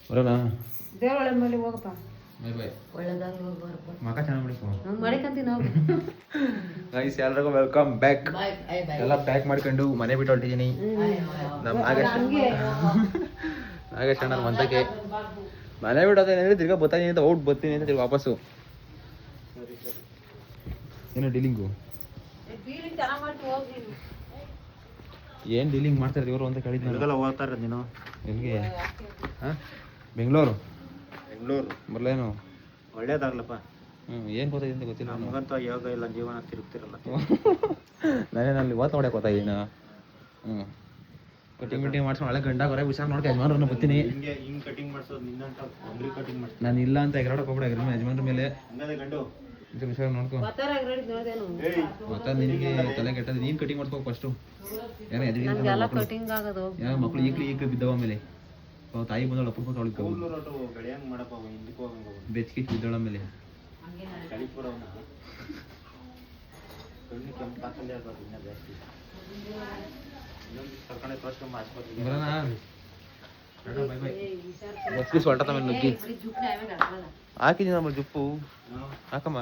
ಬರೋಣ ದೇವರೊಳೆ ಮೇಲೆ ಹೋಗಪ್ಪ. Bye bye. ಒಳ್ಳೆದಾಗಿ ಹೋಗಿ ಬರಪ್ಪ. ಮಕ ಚೆನ್ನಾಗಿ ಮಾಡಿಕೊ. ಮಾಡಿಕಂತೀನಿ ನಾವು. ಗೈಸ್ ಎಲ್ರಿಗೂ ವೆಲ್ಕಮ್ ಬ್ಯಾಕ್. ಎಲ್ಲ ಪ್ಯಾಕ್ ಮಾಡ್ಕೊಂಡು ಮನೆ ಬಿಟ್ಟು ಹೊರಟಿದ್ದೀನಿ. ನಮ್ಮ ನಾಗೇಶ್ ಅಣ್ಣ ಮಂತಕ್ಕೆ ಮನೆ ಬಿಡೋದೇನಿದ್ರೆ ತಿರ್ಗಾ ಬರ್ತೀನಿ ಅಂತ ಔಟ್ ಬರ್ತೀನಿ ಅಂತ ತಿರ್ಗಿ ವಾಪಸ್ಸು. ಏನೋ ಡೀಲಿಂಗು ಏನು ಡೀಲಿಂಗ್ ಮಾಡ್ತಾರೆ ಇವರು ಅಂತ ಕೇಳಿದ್ನಲ್ಲ. ಹೋಗ್ತಾ ಇರೋದು ನೀನು ಎಲ್ಲಿಗೆ? ಹಾಂ ಬೆಂಗಳೂರು ಬರಲೇನು ಒಳ್ಳೇದಾಗ್ಲಪ್ಪ. ಏನು ಗೊತ್ತಾಗಿದೆ ಅಂತ ಗೊತ್ತಿಲ್ಲ ನಮಗಂತೂ ಯೋಗ ಇಲ್ಲ, ಜೀವನ ತಿರುಗ್ತಿರಲ್ಲ. ನಾನೇನಲ್ಲಿ ಓದ್ತಾ ಹೊಡ್ಯಕ್ಕೆ ಗೊತ್ತಾಗಿನ. ಕಟಿಂಗ್ ಗಿಟಿಂಗ್ ಮಾಡ್ಸ್ಕೊಂಡು ಒಳ್ಳೆ ಗಂಡ ಹೊರಗೆ ಹುಷಾರು ನೋಡ್ಕೊ ಯಜಮಾನ್ರನ್ನ ಬರ್ತೀನಿ. ಹಿಂಗೆ ಕಟಿಂಗ್ ಮಾಡ್ಸೋದು ನಿನ್ನಂತ ಅಂಗಡಿ ಕಟಿಂಗ್ ಮಾಡ್ಸೋದು. ನಾನು ಇಲ್ಲ ಅಂತ ಎಗರಾಡಕ್ಕೆ ಹೋಗ್ಬಿಡ ಯಜಮಾನ್ರ ಮೇಲೆ. ಹಂಗದೆ ಗಂಡು ಹುಷಾರು ನೋಡ್ಕೊ. ಮತ್ತೆ ನಿನಗೆ ತಲೆ ಕೆಟ್ಟದ್ದು. ನೀನು ಕಟಿಂಗ್ ಮಾಡ್ಕೋ ಫಸ್ಟು. ಏನೋ ಯಾವ ಮಕ್ಕಳು ಈಗಲೂ ಬಿದ್ದವ ಆಮೇಲೆ ತಾಯಿ ಬಂದವಳು ಅಪ್ಪ ತೊಳಿಕೊ ಬೆಚ್ಕಿಚ್ ಬಿದ್ದವಳ ಮೇಲೆ ಹೊರಟ ಮೇಲೆ ನುಗ್ಗಿ ಹಾಕಿದ್ದೀನಿ ನಮ್ಮ ಜುಪ್ಪು ಹಾಕಮ್ಮ.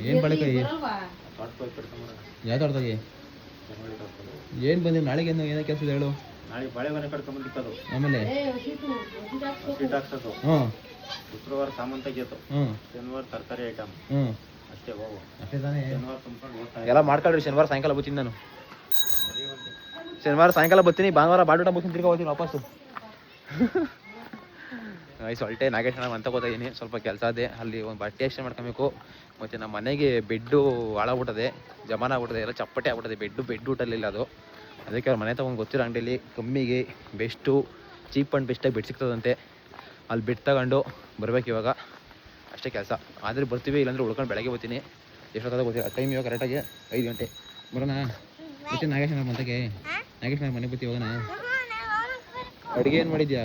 ಏನು ಬಾಳೆಕಾಯಿ ಯಾವ ತೋಟದಾಗೆ ಏನು ಬಂದಿವಿ ನಾಳೆಗೆ ಏನೋ ಕೆಲಸ ಹೇಳು. ನಾಳೆ ಬಾಳೆಗೊನೆ ಕಡ್ಕೊಂಡ್ಬಂದಿಕ್ಕದು, ಆಮೇಲೆ ಶೀಟ್ ಹಾಕ್ಸೋದು, ಶುಕ್ರವಾರ ಸಾಮಾನು ತೆಗಿಯೋದು, ಶನಿವಾರ ತರಕಾರಿ ಐಟಮ್ ಅಷ್ಟೇ. ಹೋಗು ಅಷ್ಟೇ ತಾನೇ. ಶನಿವಾರ ತುಂಬ್ಕೊಂಡು ಹೋಗ್ತಾ ಎಲ್ಲ ಮಾಡ್ಕೊಳ್ರಿ. ಶನಿವಾರ ಸಾಯಂಕಾಲ ಬರ್ತೀನಿ ನಾನು. ಶನಿವಾರ ಸಾಯಂಕಾಲ ಬರ್ತೀನಿ, ಭಾನುವಾರ ಬಾಡೂಟ ಬರ್ತೀನಿ, ತಿರ್ಗಾ ಹೋಗ್ತೀನಿ ವಾಪಸ್ಸು. ಹೊಲ್ಟೆ ನಾಗೇಶ್ ಅಣ್ಣ ಅಂತ ಗೊತ್ತಾಗಿದ್ದೀನಿ. ಸ್ವಲ್ಪ ಕೆಲಸ ಅದೇ, ಅಲ್ಲಿ ಒಂದು ಬಟ್ಟೆ ಎಕ್ಸ್ಚೇಂಜ್ ಮಾಡ್ಕೊಬೇಕು. ಮತ್ತು ನಮ್ಮ ಮನೆಗೆ ಬೆಡ್ಡು ಹಾಳಾಗ್ಬಿಟ್ಟದೆ, ಜಮಾನ ಆಗ್ಬಿಟ್ಟದೆ, ಎಲ್ಲ ಚಪ್ಪಟೆ ಆಗ್ಬಿಟ್ಟದೆ. ಬೆಡ್ ಊಟಲ್ಲಿಲ್ಲ ಅದು. ಅದಕ್ಕೆ ಅವ್ರ ಮನೆ ತೊಗೊಂಡು ಗೊತ್ತಿರೋ ಅಂಗಡಿಯಲ್ಲಿ ಕಮ್ಮಿಗೆ ಬೆಸ್ಟು ಚೀಪ್ ಆ್ಯಂಡ್ ಬೆಸ್ಟಾಗಿ ಬೆಡ್ ಸಿಗ್ತದಂತೆ. ಅಲ್ಲಿ ಬೆಡ್ ತಗೊಂಡು ಬರ್ಬೇಕು ಇವಾಗ. ಅಷ್ಟೇ ಕೆಲಸ. ಆದರೆ ಬರ್ತೀವಿ, ಇಲ್ಲಾಂದರೆ ಉಳ್ಕೊಂಡು ಬೆಳಗ್ಗೆ ಬರ್ತೀನಿ. ಎಷ್ಟೊತ್ತಾದ ಗೊತ್ತಿಲ್ಲ. ಟೈಮ್ ಇವಾಗ ಕರೆಕ್ಟಾಗಿ 5 ಗಂಟೆ. ಬರೋಣ ಮತ್ತೆ ನಾಗೇಶ್ ಅಣ್ಣ ಮಂತಕ್ಕೆ. ನಾಗೇಶ್ ಅಣ್ಣ ಮನೆಗೆ ಬರ್ತೀವಿ ಹೋಗೋಣ. ಅಡುಗೆ ಏನು ಮಾಡಿದ್ಯಾ?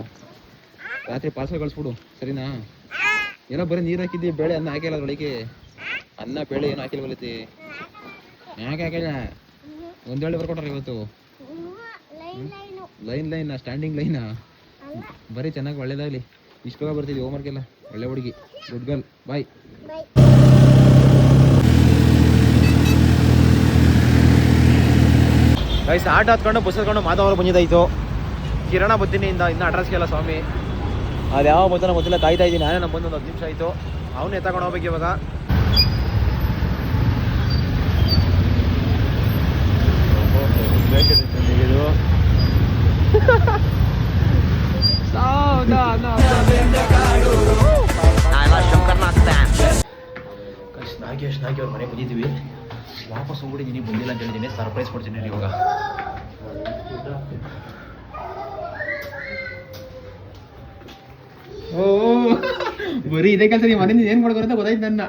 ರಾತ್ರಿ ಪಾರ್ಸಲ್ ಕಳಿಸ್ಬಿಡು ಸರಿನಾ? ಏನೋ ಬರೀ ನೀರು ಹಾಕಿದ್ದಿ, ಬೇಳೆ ಅನ್ನ ಹಾಕಿಲ್ಲ ಅದ್ರೊಳಗೆ. ಅನ್ನ ಬೇಳೆ ಏನು ಹಾಕಿಲ್ಲ ಬಲೈತಿ. ಯಾಕೆ ಹಾಕಿಲ್ಲ? ಒಂದೇಳೆ ಬರ್ಕೊಟ್ರೆ ಇವತ್ತು. ಲೈನ್ ಸ್ಟ್ಯಾಂಡಿಂಗ್ ಲೈನಾ? ಬರೀ ಚೆನ್ನಾಗಿ ಒಳ್ಳೇದಾಗಲಿ. ಇಷ್ಟು ಬೇಗ ಬರ್ತೀವಿ ಹೋಮ್ವರ್ಕ್ ಎಲ್ಲ. ಒಳ್ಳೆ ಹುಡುಗಿ, ಗುಡ್ ಗರ್ಲ್. ಬಾಯ್. ಗೈಸ್ ಆಟ ಹತ್ಕೊಂಡು ಬಸ್ ಹತ್ಕೊಂಡು ಮಾಧವರ ಬಂದಿದ್ದಾಯಿತು. ಕಿರಣ ಬತ್ತೀನಿ ಇನ್ನೂ ಅಡ್ರೆಸ್ಗೆ ಇಲ್ಲ ಸ್ವಾಮಿ. ಅದು ಯಾವ ಬರ್ತಾನೆ ಗೊತ್ತಿಲ್ಲ, ಕಾಯ್ತಾ ಇದ್ದೀನಿ. ನಾನೇ ನಮ್ಮ ಬಂದು ಒಂದು 10 ನಿಮಿಷ ಆಯಿತು. ಅವನ್ನೇ ತಗೊಂಡು ಹೋಗ್ಬೇಕು ಇವಾಗ. ಇದು ನಾಗೇಶ್ ಅವ್ರ ಮನೆಗೆ ಬಂದಿದ್ದೀವಿ. ವಾಪಸ್ ಹೋಗ್ಬಿಟ್ಟಿದ್ದೀನಿ, ಬಂದಿಲ್ಲ ಅಂತ ಹೇಳಿದ್ದೀನಿ. ಸರ್ಪ್ರೈಸ್ ಕೊಡ್ತೀನಿ ಇವಾಗ. ಓ ಬರೀ ಇದೇ ಕೆಲಸ. ನೀವು ಮನೆಯಿಂದ ಏನು ಮಾಡ್ಬೋದು ಅಂತ ಗೊತ್ತಾಯ್ತು ನನ್ನ.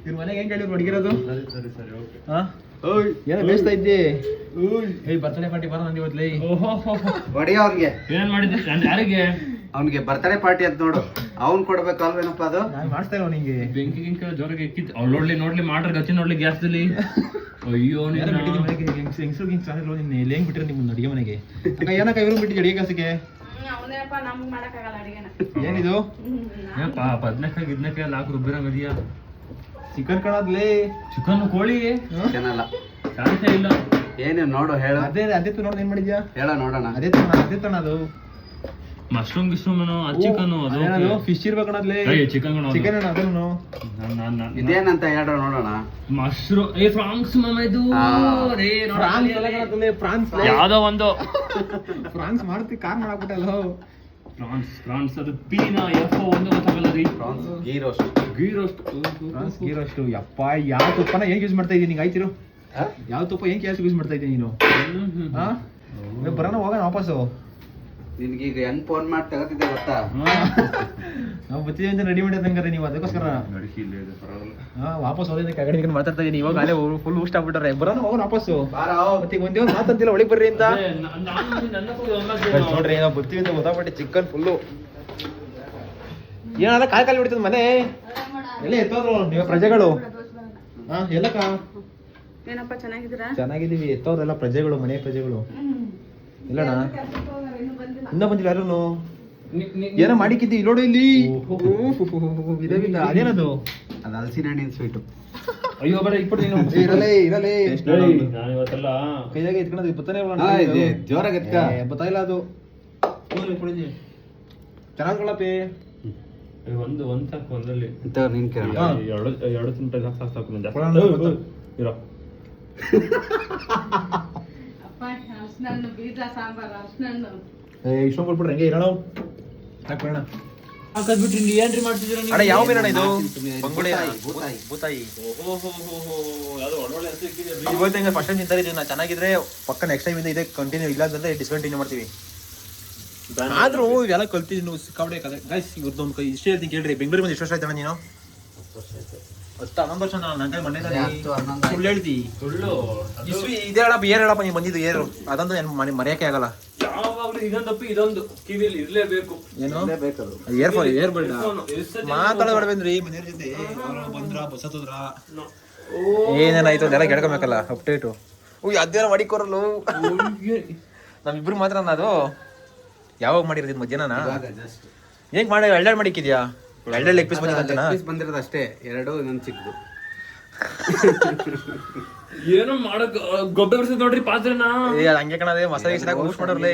ಇವ್ರ ಮನೆಗೆ ಹೆಂಗೆ ಹೇಳಿ ಹೊಡಿಗಿರೋದು? ಹಾಂ ಏನೋ ಬೇಯಿಸ್ತಾ ಇದ್ದಿ? ಬರ್ತಡೇ ಪಾರ್ಟಿ ಬರೋ ನಂದು ಇವತ್ತು. ಹೊಡಿ ಅವ್ರಿಗೆ ಏನ್ ಮಾಡಿದ್ದೆ? ಯಾರಿಗೆ? ಅವ್ನಿಗೆ ಬರ್ತಡೇ ಪಾರ್ಟಿ ಅಂತ ನೋಡು. ಅವ್ನ್ ಕೊಡ್ಬೇಕಲ್ವೇನಪ್ಪ ಅದು? ನಾನು ಮಾಡ್ತಾ ಇರೋ ನಿಂಗೆ ಬೆಂಕಿ ಗಿಂಕ ಜೋರಾಗಿ ಎಕ್ಕಿತ್ತು. ಅವ್ಳು ನೋಡ್ಲಿ ಮಾಡ್ರಿ ಗಚ್ಚಿ ನೋಡ್ಲಿ ಗ್ಯಾಸ್ದಲ್ಲಿ. ಅಯ್ಯೋ ಹೆಂಗ್ಸು ಗಿಂಗ್ ಚಾನಲ್ ನಿನ್ನ ಎಲ್ಲಿ ಹೆಂಗ್ ಬಿಟ್ಟಿರೋ ನಿಮ್ಮ ಅಡುಗೆ ಮನೆಗೆ? ಏನಕ್ಕ ಇವ್ರು ಬಿಟ್ಟಿದ್ದು ಅಡುಗೆ ಕೆಲಸಕ್ಕೆ? ಏನಿದು? ಬದ್ನೆಕಾಯಿ ಗಿದ್ನೆಕಾಯಿ ಎಲ್ಲ ಹಾಕಿ ರುಬ್ಬಿರಂಗದಿಯಾ? ಚಿಕನ್ ಕಣದ್ಲೇ. ಚಿಕನ್ ಕೋಳಿ ಏನಲ್ಲ ಚಾನ್ಸೇ ಇಲ್ಲ. ಏನೇ ನೋಡು ಹೇಳ. ಅದೇ ನೋಡ್ ಏನ್ ಮಾಡಿದ್ಯಾ? ಹೇಳ ನೋಡೋಣ. ಅದೇ ತಣ ಅದು ಮಶ್ರೂಮ್ ಚಿಕನ್ ಅದು ಫಿಶ್ ಇರ್ಬೇಕಣದ್ಲೇ. ಚಿಕನ್ ಅದನ್ನು ಇದೇನಂತ ಹೇಳ ನೋಡೋಣ. ಮಶ್ರೂಮ್ ಫ್ರಾನ್ಸ್ ಇದು ಫ್ರಾನ್ಸ್ ಯಾವ್ದೋ ಒಂದು ಫ್ರಾನ್ಸ್ ಮಾಡ್ತಿ ಕಾರ್ ಮಾಡಾಕ್ಬಿಟ್ಟಲ್ಲ. ಫ್ರಾನ್ಸ್ ಅದು ಪೀನ ಎಫ್ ಒಂದು ಗೊತ್ತಾಗಲ್ಲ ರೀ. ಗೀ ರೋಸ್ಟ್ ಯಪ್ಪ ಯಾವ ತುಪ್ಪನ ಏನ್ ಯೂಸ್ ಮಾಡ್ತಾ ಇದ್ದೀನಿ? ಆಯ್ತಿರು ಯಾವ ತುಪ್ಪ ಏನ್ ಕೆಲಸ ಯೂಸ್ ಮಾಡ್ತಾ ಇದ್ದೀನಿ ನೀನು? ಬರೋಣ ಹೋಗೋಣ ವಾಪಸ್ಸು. ನಿನ್ಗೀಗ ಹೆಂಗ್ ಫೋನ್ ಮಾಡಿ ತಗೋತಿದ್ದೆ ಗೊತ್ತಾ? ನಾವು ಬರ್ತೀವಿ ಅಂತ ರೆಡಿ ಮಾಡಿದಂಗಾರೆ ನೀವು. ಅದಕ್ಕೋಸ್ಕರ ವಾಪಸ್ ಹೋದ್ರೆ ಕಗಡಿ ಮಾತಾಡ್ತಾ ಇದೀನಿ. ಇವಾಗ ಅಲ್ಲೇ ಫುಲ್ ಊಷ್ಟ ಆಗ್ಬಿಟ್ಟಾರೆ. ಬರೋಣ ಹೋಗೋಣ ವಾಪಸ್ಸು. ಮತ್ತೆ ಒಂದೇ ಒಂದು ಮಾತಂತಿಲ್ಲ ಒಳಗೆ ಬರ್ರಿ ಅಂತ. ನೋಡ್ರಿ ನಾವು ಬರ್ತೀವಿ ಅಂತ ಗೊತ್ತಾಗ್ಬಿಟ್ಟು ಚಿಕನ್ ಫುಲ್ಲು ಏನಾದ ಕಾಲ್ ಹೊಡಿತದ ಮನೆ ಎಲ್ಲ ಎತ್ತೋದ್ರು ನೀವು ಪ್ರಜೆಗಳು. ಎಲ್ಲಕ್ಕ ಏನಪ್ಪ ಚೆನ್ನಾಗಿದ್ದೀರಾ? ಚೆನ್ನಾಗಿದ್ದೀವಿ. ಎತ್ತವ್ರೆಲ್ಲ ಪ್ರಜೆಗಳು, ಮನೆ ಪ್ರಜೆಗಳು. ಇಲ್ಲಣ್ಣ ಇನ್ನೂ ಬಂದಿಲ್ಲ ಯಾರು. ಏನೋ ಮಾಡಿಕ್ಕಿದ್ದಿ ನೋಡು ಇಲ್ಲಿ. ಅದೇನದು? ಅದು ಹಲಸಿನ ಹಣ್ಣಿನ ಸ್ವೀಟು. ಅಯ್ಯೋ ಬೇಡ ಇಟ್ಬಿಟ್ಟು ನೀನು. ಇರಲೇ ನಾನು ಇವತ್ತೆಲ್ಲ ಕೈಯಾಗ ಇಟ್ಕೊಳ್ಳೋದು ಬತ್ತಾನೆ ಜೋರಾಗಿ ಎತ್ಕ. ಬತ್ತಾ ಇಲ್ಲ ಅದು. ಚೆನ್ನಾಗ್ಕೊಳ್ಳಪ್ಪಿ. ಒಂದ್ ಸಾಕು ಒಂದ್ರಲ್ಲಿ ನೀನ್ ಕೇಳ. ಎರಡು ತಿಂಟ ಸಾಕು ಮಂಜ ಇರೋ. ಅಪ್ಪ ಹಲಸಿನಣ್ಣು, ಬೀಜ ಸಾಂಬಾರು, ಹಲಸಿನಣ್ಣು. ಇಷ್ಟೊಂದು ಕೊಟ್ಬಿಟ್ರೆ ಹೆಂಗೆ ಇರೋಣ ಹಾಕೋಣ. ಹಾಕದ್ಬಿಟ್ರಿ ನೀ ಏನ್ರಿ ಮಾಡ್ತಿದ್ದೀರಾ ನೀವು? ಅಣ್ಣ ಯಾವ ಮೀನಣ್ಣ ಇದು? ಬಂಗುಡೆ ಬೂತಾಯಿ. ಅದು ಒಳ್ಳೊಳ್ಳೆ ಹೆಸರು ಇಕ್ಕಿದ್ದೀರಿ. ಇವತ್ತು ಹಿಂಗೆ ಫಸ್ಟ್ ಟೈಮ್ ತಿಂತಾರೆ ಇದನ್ನ. ಚೆನ್ನಾಗಿದ್ರೆ ಪಕ್ಕ ನೆಕ್ಸ್ಟ್ ಟೈಮ್ ಇದೆ ಕಂಟಿನ್ಯೂ, ಇಲ್ಲ ಅಂತಂದ್ರೆ ಡಿಸ್ಕಂಟಿನ್ಯೂ ಮಾಡ್ತೀವಿ. ಆದ್ರೂ ಇವೆಲ್ಲ ಕಲ್ತಿದ್ದೀನಿ ಸಿಕ್ಕಾಪಟ್ಟೆ ಕತೆ ಗೈಸ್. ಇವ್ರದ್ದು ಒಂದು ಇಷ್ಟೇ ಹೇಳ್ತೀನಿ ಕೇಳ್ರಿ. ಬೆಂಗಳೂರಿಗೆ ಬಂದು ಎಷ್ಟು ವರ್ಷ ಆಯ್ತಣ್ಣ ನೀನು? 10-11 ವರ್ಷ. ನನ್ನ ಮನೆ ಸುಳ್ಳು ಹೇಳ್ತಿ. ಸುಳ್ಳು ಇಸ್ವಿ ಇದೇ ಹೇಳಪ್ಪ, ಏರ್ ಹೇಳಪ್ಪ ನೀವು ಬಂದಿದ್ದು ಏರು. ಅದಂತೂ ಏನು ಮರೆಯೋಕೆ ಆಗಲ್ಲ. ಯಾವಾಗ್ಲೂ ಇದೊಂದಪ್ಪಿ ಇದೊಂದು ಕಿವಿಲಿ ಇರ್ಲೇಬೇಕು. ಏನು ಬೇಕದು. ಏರ್ ಫಾಲ್ ಏರ್ ಬೇಡ ಮಾತಾಡಬೇಡ್ರಿ. ಮನೆಯವ್ರ ಜೊತೆ ಬಂದ್ರ ಬಸ್ ಹತ್ತದ್ರ ಏನೇನಾಯ್ತು ಅದೆಲ್ಲ ಕೇಳ್ಕೊಬೇಕಲ್ಲ ಅಪ್ಡೇಟು. ಅದೇನೋ ಮಾಡಿಕೊರಲ್ಲ ನಮ್ಮಿಬ್ರು ಮಾತ್ರ. ಅದು ಯಾವಾಗ ಮಾಡಿರೋದು? ಮಧ್ಯಾಹ್ನ ಹೇಗೆ ಮಾಡಿ ಎರಡೆರಡು ಮಾಡಿಕ್ಕಿದ್ಯಾ? ಎರಡೆರಡು ಲೆಗ್ ಪೀಸ್ ಬಂದಿರೋದು ಅಷ್ಟೇ, ಎರಡು ಇನ್ನೊಂದು ಚಿಕ್ಕದು. ಏನೋ ಮಾಡಕ್ ಗೊಬ್ಬರ ಬರ್ಸದ್ ನೋಡ್ರಿ ಪಾತ್ರನ. ಹಂಗೆ ಕಣದೆ ಮಸಾಲೆ ಗಿಸಾಗ ಯೂಸ್ ಮಾಡೋರ್ಲಿ.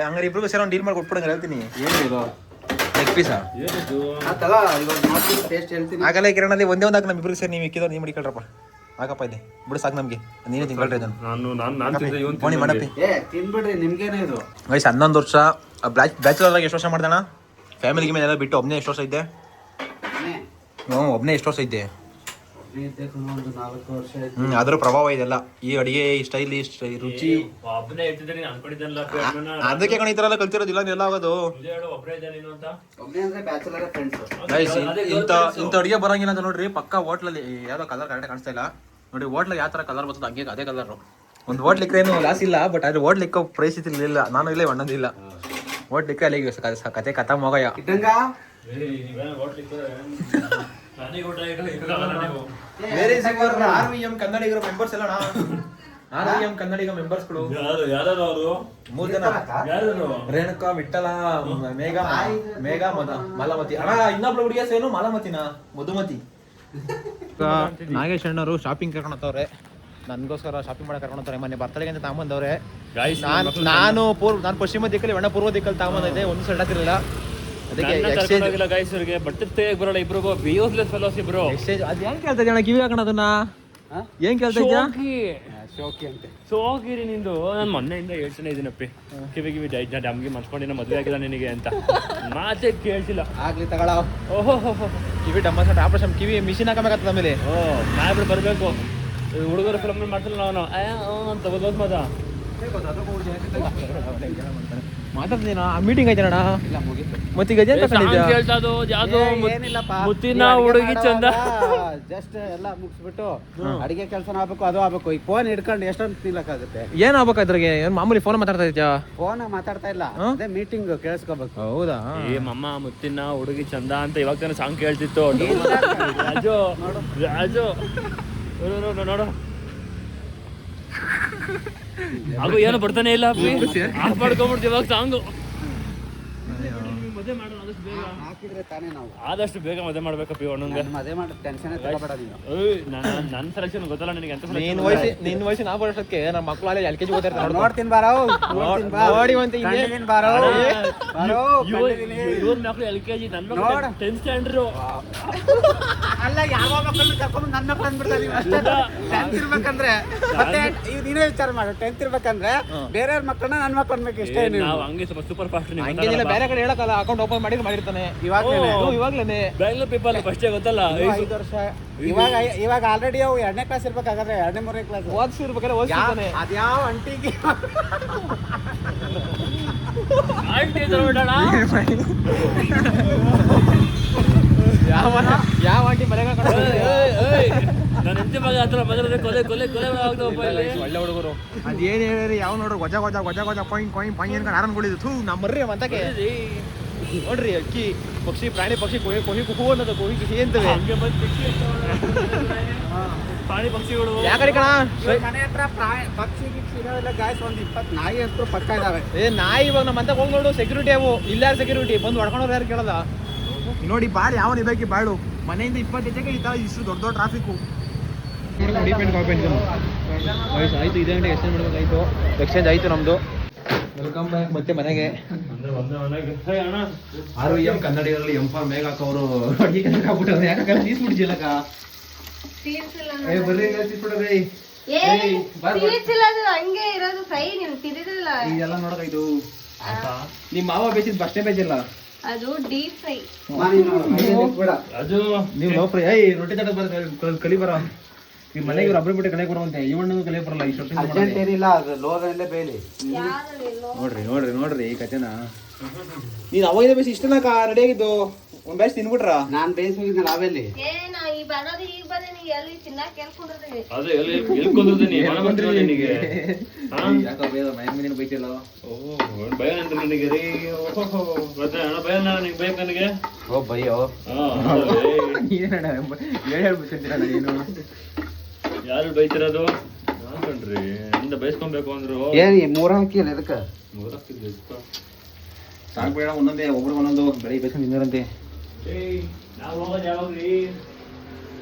ಹಂಗಾರೆ ಇಬ್ರಿಗೂ ಸೇರಿ ಒಂದು ಡೀಲ್ ಮಾಡಿ ಕೊಟ್ಬಿಡಂಗ ಹೇಳ್ತೀನಿ. ಏನಿದು ಲೆಗ್ ಪೀಸಾ ಟೇಸ್ಟ್ ಹೇಳ್ತೀನಿ. ಆಗಲ್ಲ ಕಿರಣಲ್ಲಿ ಒಂದೇ ಒಂದು ಹಾಕಿ ನಮ್ಮ ಇಬ್ರಿಗೆ ಸೇರಿ ನೀವು ಇಕ್ಕಿದವ್ರು ನೀವು ಮಡಿಕೊಳ್ರಪ್ಪ. ಹಾಕಪ್ಪ ಇದೆ ಬಿಡು ಸಾಕು ನಮಗೆ. ನೀನೇ ತಿಂಗಳ್ರಿ ಅದನ್ನು ಫೋನಿ ಮಾಡಪ್ಪಿ. ತಿನ್ಬಿಡ್ರಿ, ನಿಮ್ಗೇನೆ ಇದು. ವಯಸ್ಸು 11 ವರ್ಷ. ಬ್ಯಾಚುಲರ್ ಆಗಿ ಎಷ್ಟು ವರ್ಷ ಮಾಡ್ದಣ? ಫ್ಯಾಮಿಲಿಗೆ ಮೇಲೆ ಎಲ್ಲ ಬಿಟ್ಟು ಒಬ್ಬನೇ ಎಷ್ಟು ವರ್ಷ ಇದ್ದೆ? ಒಬ್ಬನೇ ಎಷ್ಟು ವರ್ಷ ಇದ್ದೆ? ಒಂದು 4 ವರ್ಷ ಆಯ್ತು. ಅದ್ರ ಪ್ರಭಾವ ಇದೆಲ್ಲ ಈ ಅಡಿಗೆ ಸ್ಟೈಲ್ ರುಚಿ. ಒಬ್ಬನೇ ಇಟ್ಟಿದ್ದೀನಿ ಅನ್ಕೊಂಡಿದ್ದಲ್ಲ. ಅದಕ್ಕೆ ಕಣ ಈ ಥರ ಎಲ್ಲ ಕಲ್ತಿರೋದಿಲ್ಲ ಎಲ್ಲ ಆಗೋದು. ಒಬ್ಬರೇ ಇದ್ದ ನೀನು ಅಂತ. ಒಬ್ಬನೇ ಅಂದ್ರೆ ಬ್ಯಾಚುಲರ್ ಫ್ರೆಂಡ್ಸ್. ಇಂಥ ಅಡಿಗೆ ಬರಂಗಿಲ್ಲ ಅಂತ ನೋಡ್ರಿ. ಪಕ್ಕ ಹೋಟ್ಲಲ್ಲಿ ಯಾವ್ದೋ ಕಲರ್ ಕರೆಕ್ಟ್ ಕಾಣಿಸ್ತಾ ಇಲ್ಲ ನೋಡಿ. ಹೋಟ್ಲಲ್ಲಿ ಯಾವ ಥರ ಕಲರ್ ಬರ್ತದೆ ಹಂಗೆ ಅದೇ ಕಲರ್. ಒಂದು ಹೋಟ್ಲ್ ಇಕ್ಕರೇನು ಲಾಸ್ ಇಲ್ಲ, ಬಟ್ ಅದ್ರ ಹೋಟ್ಲ್ ಇಕ್ಕೋ ಪರಿಸ್ಥಿತಿ ಇಲ್ಲ. ನಾನು ಇಲ್ಲೇ ಒಣ್ಣದಿಲ್ಲ. ಹೋಟ್ಲ್ ಇಕ್ಕ ಅಲ್ಲಿಗೆ ಕತೆ ಕಥಾ ಮೋಗಯ್ಯ. ಕನ್ನಡಿಗರ ಮೆಂಬರ್ಸ್ ಎಲ್ಲ ಕನ್ನಡಿಗ ಮೆಂಬರ್ಸ್ಗಳು 3 ಜನ. ರೇಣುಕಾ, ವಿಠಲ, ಮೇಘ ಮಾಲಾಮತಿ. ಅಣ್ಣ ಇನ್ನೊಬ್ಳು ಹುಡುಗಿಯ ಸೇನು ಮಾಲಾಮತಿನ ಮಧುಮತಿ. ನಾಗೇಶ್ ಅಣ್ಣವರು ಶಾಪಿಂಗ್ ಕರ್ಕೊಂಡವ್ರೆ. ನನ್ಗೋಸ್ಕರ ಶಾಪಿಂಗ್ ಮಾಡಕ್ ಕರ್ಕೊಂಡವ್ರೆ. ಮೊನ್ನೆ ಬರ್ತಡೆಗೆ ಅಂತ ತಗೊಂಬಂದವ್ರೆ. ನಾನು ಪಶ್ಚಿಮ ದಿಕ್ಕಲ್ಲಿ ಅಣ್ಣ ಪೂರ್ವ ದಿಕ್ಕಲ್ಲಿ ತಗೊಂಬಂದಿದ್ದೆ. ಒಂದು ಸಣ್ಣ ತಿರ್ಲಿಲ್ಲ. ಅದಕ್ಕೆ ಬರಲ್ಲ ಇಬ್ರಿಗೂ ಯೂಸ್ಲೆಸ್ ಫೆಲೋಸ್ ಇಬ್ರು. ಎಕ್ಸ್ಚೇಂಜ್ ಅದು ಹೆಂಗ್ ಕೇಳ್ತಾ ಇದೆಯಣ್ಣ ಕಿವಿ ಹಾಕೋಣ ಅದನ್ನ? ಏನ್ ಕೇಳ್ತಾ ಇದ್ಯಾ? ಶೋಕಿ ಅಂತೆ. ಸೋಕಿರಿ ನಿಂದು. ನಾನು ಮೊನ್ನೆಯಿಂದ ಹೇಳ್ತಾನೆ ಇದೀನಪ್ಪಿ, ಕಿವಿ ಡಮ್ಗೆ ಮನ್ಸ್ಕೊಂಡಿನ ಮದುವೆ ಆಗಿಲ್ಲ ನಿನಗೆ ಅಂತ. ಮಾತೇ ಕೇಳ್ತಿಲ್ಲ. ಆಗ್ಲಿ ತಗೊಳ. ಓಹೋ ಕಿವಿ ಡಮ್ಮ ಆಪರೇಷನ್ ಕಿವಿ ಮಿಷಿನ್ ಹಾಕಬೇಕಾಗ್ತದ ಆಮೇಲೆ. ನಾಯಿಗಳು ಬರಬೇಕು. ಹುಡುಗರ ಫಿಲಮ್ ಮಾಡ್ತಿಲ್ಲ ನಾನು ಅಂತ ಬದೋದ್ ಮಾತ ಮಾತಾಡ್ತೀನ. ಮೀಟಿಂಗ್ ಆಯ್ತಾನಣ್ಣ. ಮತ್ತೆ ಈಗ ಕೇಳ್ತಾ ಅದು ಯಾವ್ದೋ ಮುತ್ತಿನ ಹುಡುಗಿ ಚಂದ. ಜಸ್ಟ್ ಎಲ್ಲ ಮುಗಿಸ್ಬಿಟ್ಟು ಅಡಿಗೆ ಕೆಲಸ ಆಗ್ಬೇಕು, ಅದು ಆಗ್ಬೇಕು. ಈಗ ಫೋನ್ ಹಿಡ್ಕೊಂಡು ಎಷ್ಟೊಂದು ತಿನ್ನಕ್ಕಾಗುತ್ತೆ. ಏನ್ ಆಗ್ಬೇಕು ಅದ್ರಾಗೆ? ಮಾಮೂಲಿ ಫೋನ್ ಮಾತಾಡ್ತಾ ಇದ್ಯಾ? ಫೋನ್ ಮಾತಾಡ್ತಾ ಇಲ್ಲ, ಅದೇ ಮೀಟಿಂಗ್ ಕೇಳಿಸ್ಕೋಬೇಕು. ಹೌದಾ? ಏ ಮಮ್ಮ ಮುತ್ತಿನ ಹುಡುಗಿ ಚಂದ ಅಂತ ಇವಾಗ ತಾನೆ ಸಾಂಗ್ ಕೇಳ್ತಿತ್ತು. ರಾಜು ರಾಜು ನೋಡು ಹಾಗೂ ಏನು ಬರ್ತಾನೆ ಇಲ್ಲ. ಆಫ್ ಮಾಡ್ಕೊಂಡ್ಬಿಡ್ತೀವಿ ಇವಾಗ ಸಾಂಗು. ಮದುವೆ ಮಾಡೋಣ ಆದಷ್ಟು ಬೇಗ. ಹಾಕಿದ್ರೆ ತಾನೇ ನಾವು ಆದಷ್ಟು ಬೇಗ ಮದುವೆ ಮಾಡ್ಬೇಕಪ್ಪಿ ಅಣ್ಣಂಗೆ. ಮದುವೆ ಮಾಡಿ ಟೆನ್ಷನ್ ತಗೋಬೇಡ ನೀನು. ನನ್ನ ಸೆಲೆಕ್ಷನ್ ಗೊತ್ತಲ್ಲ ನಿನಗೆ ಅಂತ. ನಿನ್ನ ವಯಸ್ಸು ನಾವು ಬರೋಷ್ಟಕ್ಕೆ ನಮ್ಮ ಮಕ್ಕಳು ಅಲ್ಲಿ LKG ಓದಿರ್ತಾರೆ. ನೋಡ್ತೀನಿ ಬಾರೋ, ನೋಡಿ ಅಂತ ಬಾರೋ. ಇವ್ರ ಮಕ್ಕಳು LKG, ನನ್ನ ಮಕ್ಕಳು 10th ಸ್ಟ್ಯಾಂಡರ್ಡ್. ಅಲ್ಲ ಯಾವ ಮಕ್ಕಳನ್ನ ಕರ್ಕೊಂಡು ನನ್ನ ಮಕ್ಕಳು ಅಂದ್ಬಿಡ್ತಾರೆ. 10th ಇರ್ಬೇಕಂದ್ರೆ ಮತ್ತೆ ನೀನೇ ವಿಚಾರ ಮಾಡು. 10th ಇರ್ಬೇಕಂದ್ರೆ ಬೇರೆಯವ್ರ ಮಕ್ಕಳನ್ನ ನನ್ನ ಮಕ್ಕಳು ಅನ್ಬೇಕು ಇಷ್ಟೇ. ನಾವು ಹಂಗೆ ಸ್ವಲ್ಪ ಸೂಪರ್ ಫಾಸ್ಟ್. ಹಂಗೇನಿಲ್ಲ, ಬೇರೆ ಕಡೆ ಹೇಳಕ್ಕಲ್ಲ. ಅಕೌಂಟ್ ಓಪನ್ ಮಾಡಿರ್ತಾನೆ ಇವಾಗ್ಲೇನೆ. ಬ್ಯಾಂಗ್ಳೂರ್ ಪೀಪಲ್ ಫಸ್ಟೇ ಗೊತ್ತಲ್ಲ. 5 ವರ್ಷ ಇವಾಗ ಆಲ್ರೆಡಿ ಅವು 2ನೇ ಕ್ಲಾಸ್ ಇರ್ಬೇಕಾದ್ರೆ 2ನೇ 3ನೇ ಕ್ಲಾಸ್ ಓದಿಸಿರ್ಬೇಕಾದ್ರೆ ಓದಿಸ್ತಾನೆ. ಅದ್ಯಾವ ಅಂಟಿಗೆ ಆಂಟಿ ನೋಡೋಣ. ಯಾವ ಆಂಟಿ ಮನೆಗೆ ನನ್ನ ಹೆಂಡತಿ ಮಗ ಹತ್ರ ಮದುವೆ ಕೊಲೆ ಕೊಲೆ ಕೊಲೆ ಆಗ್ತಾವಪ್ಪ ಇಲ್ಲಿ. ಒಳ್ಳೆ ಹುಡುಗರು. ಅದೇನು ಹೇಳಿರಿ ಯಾವ ನೋಡ್ರಿ ಗೊಜ ಗೊಜ ಗೊಜ ಗೊಜ ಪಾಯಿಂಟ್ ಪಾಯಿಂಟ್ ಪಾಯಿಂಟ್ ಅನ್ಕೊಂಡು ಆರನ್ಗಳಿದ್ದು. ಥೂ ನಮ್ಮ ಮರ್ರಿ ಮಂತಕ್ಕೆ ನೋಡ್ರಿ. ಅಕ್ಕಿ ಪಕ್ಷಿ ಪ್ರಾಣಿ ಪಕ್ಷಿ ಕೊಹಿ ಕೊಹಿ ಕುಹು ಅನ್ನೋದು ಕೊಹಿ ಕಿಹಿ ಅಂತವೆ. ಪ್ರಾಣಿ ಪಕ್ಷಿಗಳು ಯಾಕಡೆ ಕಣ ಮನೆ ಹತ್ರ ಪಕ್ಷಿ ಗಿಕ್ಷಿ ಇದಾವೆಲ್ಲ ಗಾಯ್ಸ್ ಒಂದು 20 ನಾಯಿ ಅಂತೂ ಪಕ್ಕ ಇದಾವೆ. ನಾಯಿ ಇವಾಗ ನಮ್ಮ ಅಂತ ಹೋಗಿ ನೋಡು ಸೆಕ್ಯೂರಿಟಿ ಅವು ಇಲ್ಲ ಸೆಕ್ಯೂರಿಟಿ ಬಂದು ಹೊಡ್ಕೊಂಡವ್ರು ಯಾರು ಕೇಳದ ನೋಡಿ ಬಾಳ್ ಯಾವ ನಿಬೇಕು ಬಾಳು ಮನೆಯಿಂದ 20 ಹೆಜ್ಜೆಗೆ ಇದ್ದಾವೆ ಇಷ್ಟು ದೊಡ್ಡ ದೊಡ್ಡ ಟ್ರಾಫಿಕ್ಕು ಆಯ್ತು ಇದೇ ಗಂಟೆ ಎಕ್ಸ್ಚೇಂಜ್ ಮಾಡ್ಬೇಕಾಯ್ತು ಎಕ್ಸ್ಚೇಂಜ್ ಆಯ್ತು ನಮ್ದು ವೆಲ್ಕಮ್ ಬ್ಯಾಕ್ ಮತ್ತೆ ಮನೆಗೆ RVM ಕನ್ನಡಿಗರಲ್ಲಿ M4 ಮೇಘ ಹಾಕೋರು ಅಡಿಗೆ ಕೆಲಸ ಆಗ್ಬಿಟ್ಟವ್ರೆ ಯಾಕೆ ತೀಸ್ಬಿಟ್ಟಿಲ್ಲಕ್ಕ ಬರ್ರಿ ತೀಸ್ಬಿಟ್ರಿ ಹಂಗೆ ಇರೋದು ಫ್ರೈ ನೀವು ತಿರಿದಿಲ್ಲ ಇದೆಲ್ಲ ನೋಡಕಾಯ್ತು ನಿಮ್ ಮಾವ ಬೇಸಿದ್ ಬಸ್ಟೇ ಬೇಜಿಲ್ಲ ಅದು ಡೀಪ್ ಫ್ರೈ ನೀವು ಲೋ ಫ್ರೈ ರೊಟ್ಟಿ ತಡ ಕಲಿ ಬರ ಈ ಮನೆಗೆ ಇವ್ರು ಒಬ್ಬರು ಬಿಟ್ಟು ಕಲೆ ಬರುವಂತೆ ಇವಣ್ಣು ಕಲೆ ಬರಲ್ಲ ಇಷ್ಟು ಏನಿಲ್ಲ ಅದು ಲೋಗಲ್ಲೇ ಬೇಲಿ. ನೋಡ್ರಿ ಈ ಕಥೆನ ನೀನ್ ಅವಾಗ ಬೇಸಿ ಇಷ್ಟನಕ ರೆಡಿ ಆಗಿದ್ದು ಒಂದ್ ಬ್ಯಾಚ್ ತಿನ್ಬಿಟ್ರ ನಾನ್ ಬೇಯಿಸಿದ್ನಲ್ಲ ಅವೆಲ್ಲಿ ನಾ ಈ ಬರೋದು ಈಗ ಬಂದೆ ನೀ ಎಲ್ಲಿ ತಿನ್ನಕ್ ಕೇಳ್ಕೊಂಡಿರ್ತೀವಿ ಅದೇ ಎಲ್ಕೊಂಡ್ರಿ ನಿನಗೆ ಮನೆ ಬೈತಿಲ್ಲ ಭಯ ಅಂತ ನಿನಗೆ ರೀ ಅಣ್ಣ ಭಯ ನಿಂಗೆ ಬೇಕು ನನಗೆ ಓ ಬಯ್ಯೋ ಹೇಳ್ಬಿಟ್ಟಿರ ನೀನು ಯಾರು ಬೈತಿರೋದು ಕಣ್ರಿ ಎಂದ ಬಯಸ್ಕೊಬೇಕು ಅಂದ್ರು ಏನ್ 3 ಹಾಕಿಲ್ಲ ಇದಕ್ಕ ಸಾಕ್ಬೇಡ ಒಂದೊಂದೇ ಒಬ್ರು ಒಂದೊಂದು ಬೆಳಿಗ್ಗೆ ಬೇಸ್ಕೊಂಡು ತಿಂದರಂತೆ ನಾವು ಹೋಗೋದು ಯಾವಾಗ್ರಿ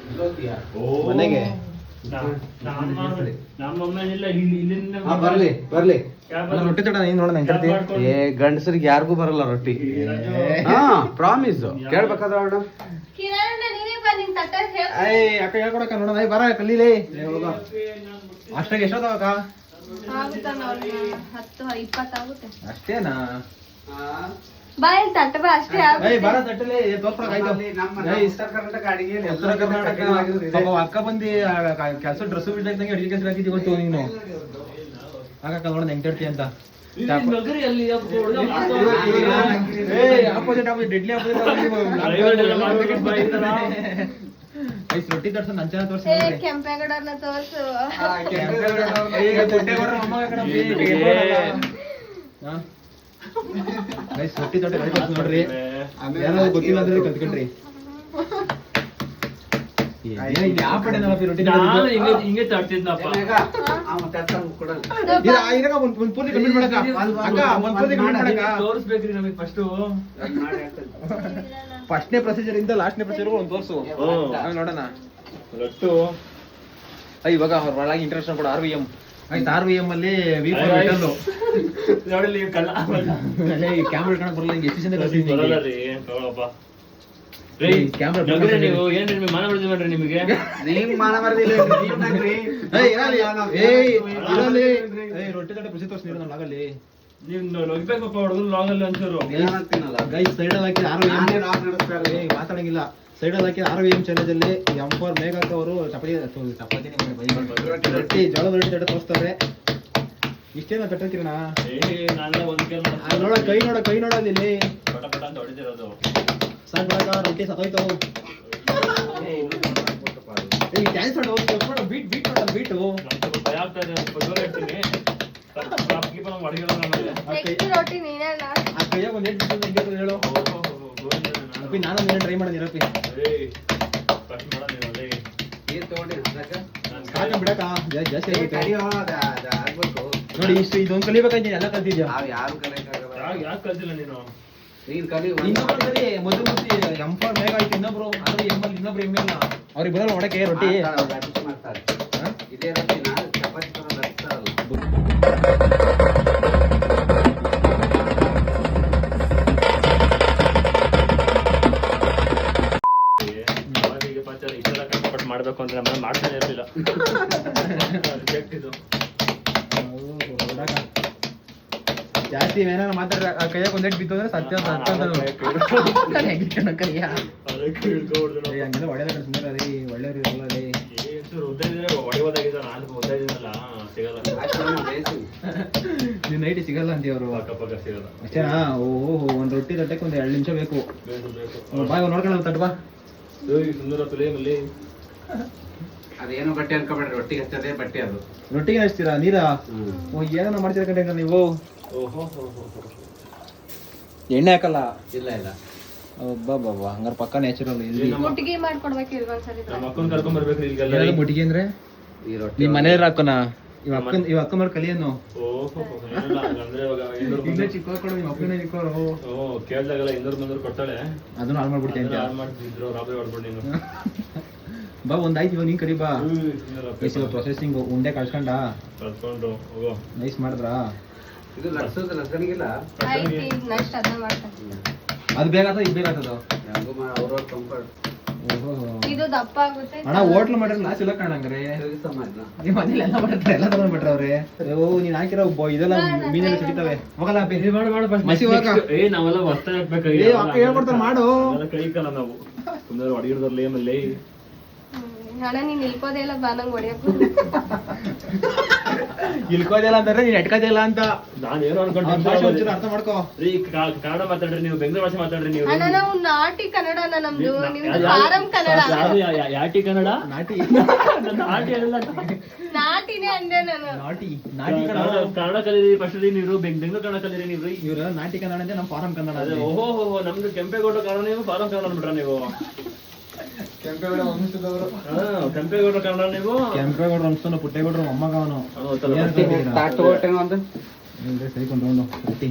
ಮನೆಗೆ ನಮ್ಮಮ್ಮನಿಲ್ಲ ಬರ್ಲಿ ರೊಟ್ಟಿ ತಡ ನೀನ್ ನೋಡ ನಂಗೆ ಏ ಗಂಡಸರಿಗೆ ಯಾರಿಗೂ ಬರಲ್ಲ ರೊಟ್ಟಿ. ಪ್ರಾಮಿಸ್ ಕೇಳ್ಬೇಕಾದ್ರ ಕಿರಣ್ ನೀನೇ ಬಾ ನಿನ್ ತಟ್ಟ ಹೇಳ್ ಅಕ್ಕ ಹೇಳ್ಕೊಡಕ್ಕ ನೋಡ ಬರ ಕಲೀಲಿ ಅಷ್ಟಾಗ ಎಷ್ಟೋದವಕ್ಕ ಆಗುತ್ತಾ ನಾವು 10-20 ಆಗುತ್ತೆ ಅಷ್ಟೇನಾ ಬಾ ಇಲ್ಲಿ ತಟ್ಟ ಬಾ ಅಷ್ಟೇ ಬರ ತಟ್ಟಲೆ ತೋರ್ಕೊಳಕಾಯ್ತು ಉತ್ತರ ಕರ್ನಾಟಕ ಅಡಿಗೆ ಉತ್ತರ ಕರ್ನಾಟಕ ಅಕ್ಕ ಬಂದಿ ಕೆಲಸ ಡ್ರೆಸ್ ಬಿಡ್ದಂಗೆ ಅಡಿಗೆ ಕೆಲಸ ಹಾಕಿದ್ವಿ ಗೊತ್ತು ನೀನು ಆಗ ನೋಡ ಹೆಂಗ್ ತಡ್ತಿ ಅಂತ ಆಪೋಸಿಟ್ ಡೆಡ್ಲಿ ರೊಟ್ಟಿ ತೋರ್ಸ ನಂಚನ ತೋರ್ಸ ಕೆಂಪೇಗೌಡರ್ನ ತೋರ್ಸು ರೊಟ್ಟಿ ತೋಟ ನೋಡ್ರಿ ಯಾರಾದ್ರು ಗೊತ್ತಿಲ್ಲ ಅಂದ್ರೆ ಕಲ್ತ್ಕೊಂಡ್ರಿ ಯಾವ ಕಡೆ ರೊಟ್ಟಿ ಹಿಂಗೆ ತಡ್ತಿದ್ನಪ್ಪ ಒಂದ್ ಪೂರ್ತಿ ಕಂಪ್ಲೀಟ್ ಮಾಡಕ ಅಕ್ಕ ಒಂದ್ ಪೂರ್ತಿ ಕಂಪ್ಲೀಟ್ ಮಾಡಕ ತೋರಿಸ್ಬೇಕ್ರಿ ನಮಗೆ ಫಸ್ಟ್ನೇ ಪ್ರೊಸೀಜರ್ ಇಂದ ಲಾಸ್ಟ್ನೇ ಪ್ರೊಸೀಜರ್ ಒಂದ್ ತೋರ್ಸು ನೋಡೋಣ ಲಟ್ಟು ಇವಾಗ ಅವ್ರ ಒಳಗೆ ಇಂಟ್ರೆಸ್ಟ್ ಕೂಡ RVM ಆಯ್ತು RVM ಅಲ್ಲಿ ನೋಡಿ ಕಲ್ಲ ಕ್ಯಾಮ್ರಾ ಇಟ್ಕೊಳಕ್ ಬರಲ್ಲ ಎಷ್ಟು ಜನ ಬರಲ್ಲ ರೀ ತಗೊಳಪ್ಪ ಕ್ಯಾಮ್ರಾ ನೀವು ಏನ್ರಿ ಮಾನ ಬಿಡ್ತೀವಿ ಮಾಡ್ರಿ ನಿಮಗೆ ನೀವ್ ಮಾನ ಬರ್ದಿಲ್ಲ ರೊಟ್ಟಿ ತಟ್ಟೆ ಪ್ರಸಿ ತೋರಿಸಿ ನಾವು ಲಾಗಲ್ಲಿ ನೀವು ಲೊಗ್ಬೇಕಪ್ಪ ಹೊಡೆದ್ರು ಲಾಗಲ್ಲಿ ಒಂಚೂರು ಗೈಸ್ ಸೈಡಲ್ಲಿ ಹಾಕಿ ಮಾತಾಡಂಗಿಲ್ಲ ಸೈಡಲ್ಲಿ ಹಾಕಿ RVM ಚಾಲೆಂಜ್ ಅಲ್ಲಿ M4 ಮೇಘಾಕ ಅವರು ಚಪಾತಿ ರೊಟ್ಟಿ ಜೋಳದ ರೊಟ್ಟಿ ತಟ್ಟೆ ತೋರಿಸ್ತಾರೆ ಇಷ್ಟೇನ ತಟ್ಟಕಿರಣ ನಾನೆಲ್ಲ ಒಂದ್ ಕೇಳ ನೋಡ ಕೈ ನೋಡೋದು ಇಲ್ಲಿ ಪಟ ಪಟ ಅಂತ ಹೊಡಿತಿರೋದು ಸಾಕು ಬರಕ ರೊಟ್ಟಿ ಸತ್ತೋಯ್ತು ಡ್ಯಾನ್ಸ್ ಮಾಡೋ ಬೀಟ್ ಮಾಡೋದು ಬೀಟು ಭಯ ಆಗ್ತಾ ಇದೆ ಜೋರ ಇರ್ತೀನಿ ರೊಟ್ಟಿ ನೀನೇ ಆ ಕೈಯಾಗ ಒಂದ್ ಎಷ್ಟು ಹೇಳು ಅಪ್ಪಿ ನಾನು ಟ್ರೈ ಮಾಡಿದ್ದೀನಿ ಅಪ್ಪಿ ಸಾಕ ಬಿಡಕ ಜಾಸ್ತಿ ಆಗ್ಬೇಕು ನೋಡಿ ಇಷ್ಟು ಇದೊಂದು ಕಲಿಬೇಕಾಯ್ತು ಎಲ್ಲ ಕಲ್ತಿದ್ಯಾ ಯಾರು ಯಾಕೆ ಕಲ್ತಿಲ್ಲ ನೀನು ನೀನ್ ಕಲಿ ಇನ್ನೊಬ್ರು ಕಲಿ ಮೊದಲು M4 ಮೇಘ ಆಯ್ತು ಇನ್ನೊಬ್ರು ಅದು ಎಮ್ಮಲ್ಲಿ ಇನ್ನೊಬ್ರು ಎಮ್ಮೆಲ್ಲ ಅವ್ರಿಗೆ ಬರಲ್ಲ ಒಡಕೆ ರೊಟ್ಟಿ ಮಾಡ್ತಾರೆ ಇದೇ ರೊಟ್ಟಿನ ಚಪಾತಿ ತರ ಬರ್ತಾರಲ್ಲ ಮಾಡ್ಬೇಕು ಅಂದ್ರೆ ನಮ್ಮ ಮಾಡ್ತಾನೆ ಇರ್ಲಿಲ್ಲ ಜಾಸ್ತಿ ಏನಾರ ಮಾತಾಡ ಕೈಯಾಗ ಒಂದೇಟ್ ಬಿತ್ತು ಅಂದ್ರೆ ಸತ್ಯ ಹಂಗೆಲ್ಲ ಒಳ್ಳೆದ ಸುಮ್ಮನೆ ರೀ ಒಳ್ಳೆಯವ್ರು ಇರಲ್ಲ ರೀ ಹೊಡಿಬೋದಾಗಿದ್ದ ನಾನು ಓದಾಗಿದ್ದಲ್ಲ ಸಿಗಲ್ಲ ನೀವು ನೈಟ್ ಸಿಗಲ್ಲ ಅಂತೀವಿ ಅವರು ಅಕ್ಕಪಕ್ಕ ಸಿಗಲ್ಲ ಅಷ್ಟೇನಾ ಓಹೋ ಒಂದ್ ರೊಟ್ಟಿ ತಟ್ಟಕ್ಕೆ ಒಂದ್ 2 ನಿಮಿಷ ಬೇಕು ಬಾಯ್ ನೋಡ್ಕೊಳ್ಳ ತಟ್ ಬಾ ಸುಂದರ ತುಲೇಮಲ್ಲಿ ಅದೇನು ಬಟ್ಟೆ ಅನ್ಕೊಬೇಡ್ರಿ ರೊಟ್ಟಿಗೆ ಹಚ್ಚದೇ ಬಟ್ಟೆ ಅದು ರೊಟ್ಟಿಗೆ ಹಚ್ತೀರಾ ನೀರಾ ಏನೋ ಮಾಡ್ತೀರ ಕಂಡ್ರೆ ನೀವು ಓಹೋ ಎಣ್ಣೆ ಹಾಕಲ್ಲ ಇಲ್ಲ ಒಬ್ಬ ಹಂಗಾರೆ ಪಕ್ಕ ನ್ಯಾಚುರಲ್ ಇಲ್ಲಿ ಮುಟ್ಟಿಗೆ ಮಾಡ್ಕೊಡ್ಬೇಕು ಇಲ್ಗೊಂದ್ಸರಿ ನಮ್ಮ ಅಕ್ಕನ ಕರ್ಕೊಂಡ್ ಬರ್ಬೇಕ್ರಿ ಇಲ್ಗೆಲ್ಲ ಮುಟ್ಟಿಗೆ ಅಂದ್ರೆ ನಿಮ್ಮ ಮನೆಯವ್ರ ಹಾಕೋಣ ಇವ ಅಕ್ಕನ ಕಲಿಯನ್ನು ಓಹೋ ಏನಿಲ್ಲ ಅಂದ್ರೆ ಇವಾಗ 200 ಚಿಕ್ಕ ನಿಮ್ಮ ಅಪ್ಪನೇ ಚಿಕ್ಕೋರು ಕೇಳ್ದಾಗೆಲ್ಲ 200 ಕೊಡ್ತಾಳೆ ಅದನ್ನ ಹಾಳು ಮಾಡ್ಬಿಡ್ತೀನಿ ಯಾರು ಮಾಡ್ತಿದ್ರು ರಾಬರಿ ಹೊಡ್ಬಿಟ್ಟು ನೀನು ಬಾ ಒಂದಾಯ್ತು ಇವಾಗ ನೀನ್ ಕರಿ ಬಾ ಪ್ರೊಸೆಸಿಂಗ್ ಉಂಡೆ ಕಳ್ಸ್ಕೊಂಡ ಕರ್ಕೊಂಡು ಹೋಗೋ ನೈಸ್ ಮಾಡಿದ್ರಾ ಇದು ಲಟ್ಸೋದಲ್ಲ ಸರಿಗಿಲ್ಲ ಆಯ್ತು ಈಗ ನೆಕ್ಸ್ಟ್ ಅದನ್ನ ಮಾಡ್ತೀನಿ ಅದು ಬೇಗ ಇದು ಬೇಗ ಆಗ್ತದ ಅವ್ರವ್ರ ಕಂಫರ್ಟ್ ಇದು ದಪ್ಪ ಆಗುತ್ತೆ ಅಣ್ಣ ಹೋಟ್ಲ್ ಮಾಡಿದ್ರೆ ಲಾಸ್ ಇಲ್ಲ ಕಾಣಂಗ್ರೆ ನಿಮ್ಮ ಮನೇಲಿ ಎಲ್ಲ ಮಾಡಿರ್ತಾರೆ ಎಲ್ಲ ತಗೊಂಡ್ಬಿಟ್ರೆ ಅವ್ರೆ ಓ ನೀನ್ ಹಾಕಿರೋ ಇದೆಲ್ಲ ಮೀನೆಲ್ಲ ಸಿಗ್ತವೆ ಹೋಗಲ್ಲ ಮಸಿ ಹೋಗ ಏ ನಾವೆಲ್ಲ ಹೊಸ್ತಾಗಿ ಹಾಕ್ಬೇಕು ಏ ಅಕ್ಕ ಹೇಳ್ಕೊಡ್ತಾರೆ ಮಾಡು ಕೈ ಕಾಲ ನಾವು ಸುಮ್ಮನೆ ಅಡಿಗಿಡ್ದರ್ಲಿ ಆಮೇಲೆ ಹಣ ನೀನ್ ನಿಲ್ಕೋದೇ ಇಲ್ಲ ಬಾ ನಂಗೆ ಹೊಡಿಯಕ್ ಇಲ್ಕೋದಿಲ್ಲ ಅಂತಂದ್ರೆ ನೀನ್ ಎಟ್ಕೋದಿಲ್ಲ ಅಂತ ನಾನು ಏನೋ ಅವ್ನ್ ಭಾಷೆ ಒಂಚೂರು ಅರ್ಥ ಮಾಡ್ಕೋ ರೀ ಕನ್ನಡ ಮಾತಾಡ್ರಿ ನೀವು ಬೆಂಗಳೂರು ಭಾಷೆ ಮಾತಾಡ್ರಿ ನೀವು ಅಣ್ಣ ನಾವು ನಾಟಿ ಕನ್ನಡನ ನಮ್ದು ನಿಮ್ದು ಫಾರಂ ಕನ್ನಡ ಯಾಟಿ ಕನ್ನಡ ನಾಟಿ ನಾಟಿ ಅಲ್ಲ ನಾಟಿನೇ ಅಂದೆ ನಾನು ನಾಟಿ ನಾಟಿ ಕನ್ನಡ ಕನ್ನಡ ಕಲೀರಿ ಫಸ್ಟ್ ನೀವು ಬೆಂಗಳೂರು ಕನ್ನಡ ಕಲೀರಿ ನೀವು ಇವ್ರ ನಾಟಿ ಕನ್ನಡ ಅಂದ್ರೆ ನಮ್ಮ ಫಾರಂ ಕನ್ನಡ ಅದೇ ಓಹೋ ನಮ್ದು ಕೆಂಪೇಗೌಡ ಕನ್ನಡ ನೀವು ಫಾರಂ ಕನ್ನಡ ಅಂದ್ಬಿಟ್ರ ನೀವು ಕೆಂಪೇಗೌಡ ವಂಶದವರು ಕೆಂಪೇಗೌಡ ಕನ್ನಡ ನೀವು ಕೆಂಪೇಗೌಡ ವಂಶನ ಪುಟ್ಟೇಗೌಡರ ಮೊಮ್ಮಗ ಅವನು ಸರಿಕೊಂಡು ರೊಟ್ಟಿ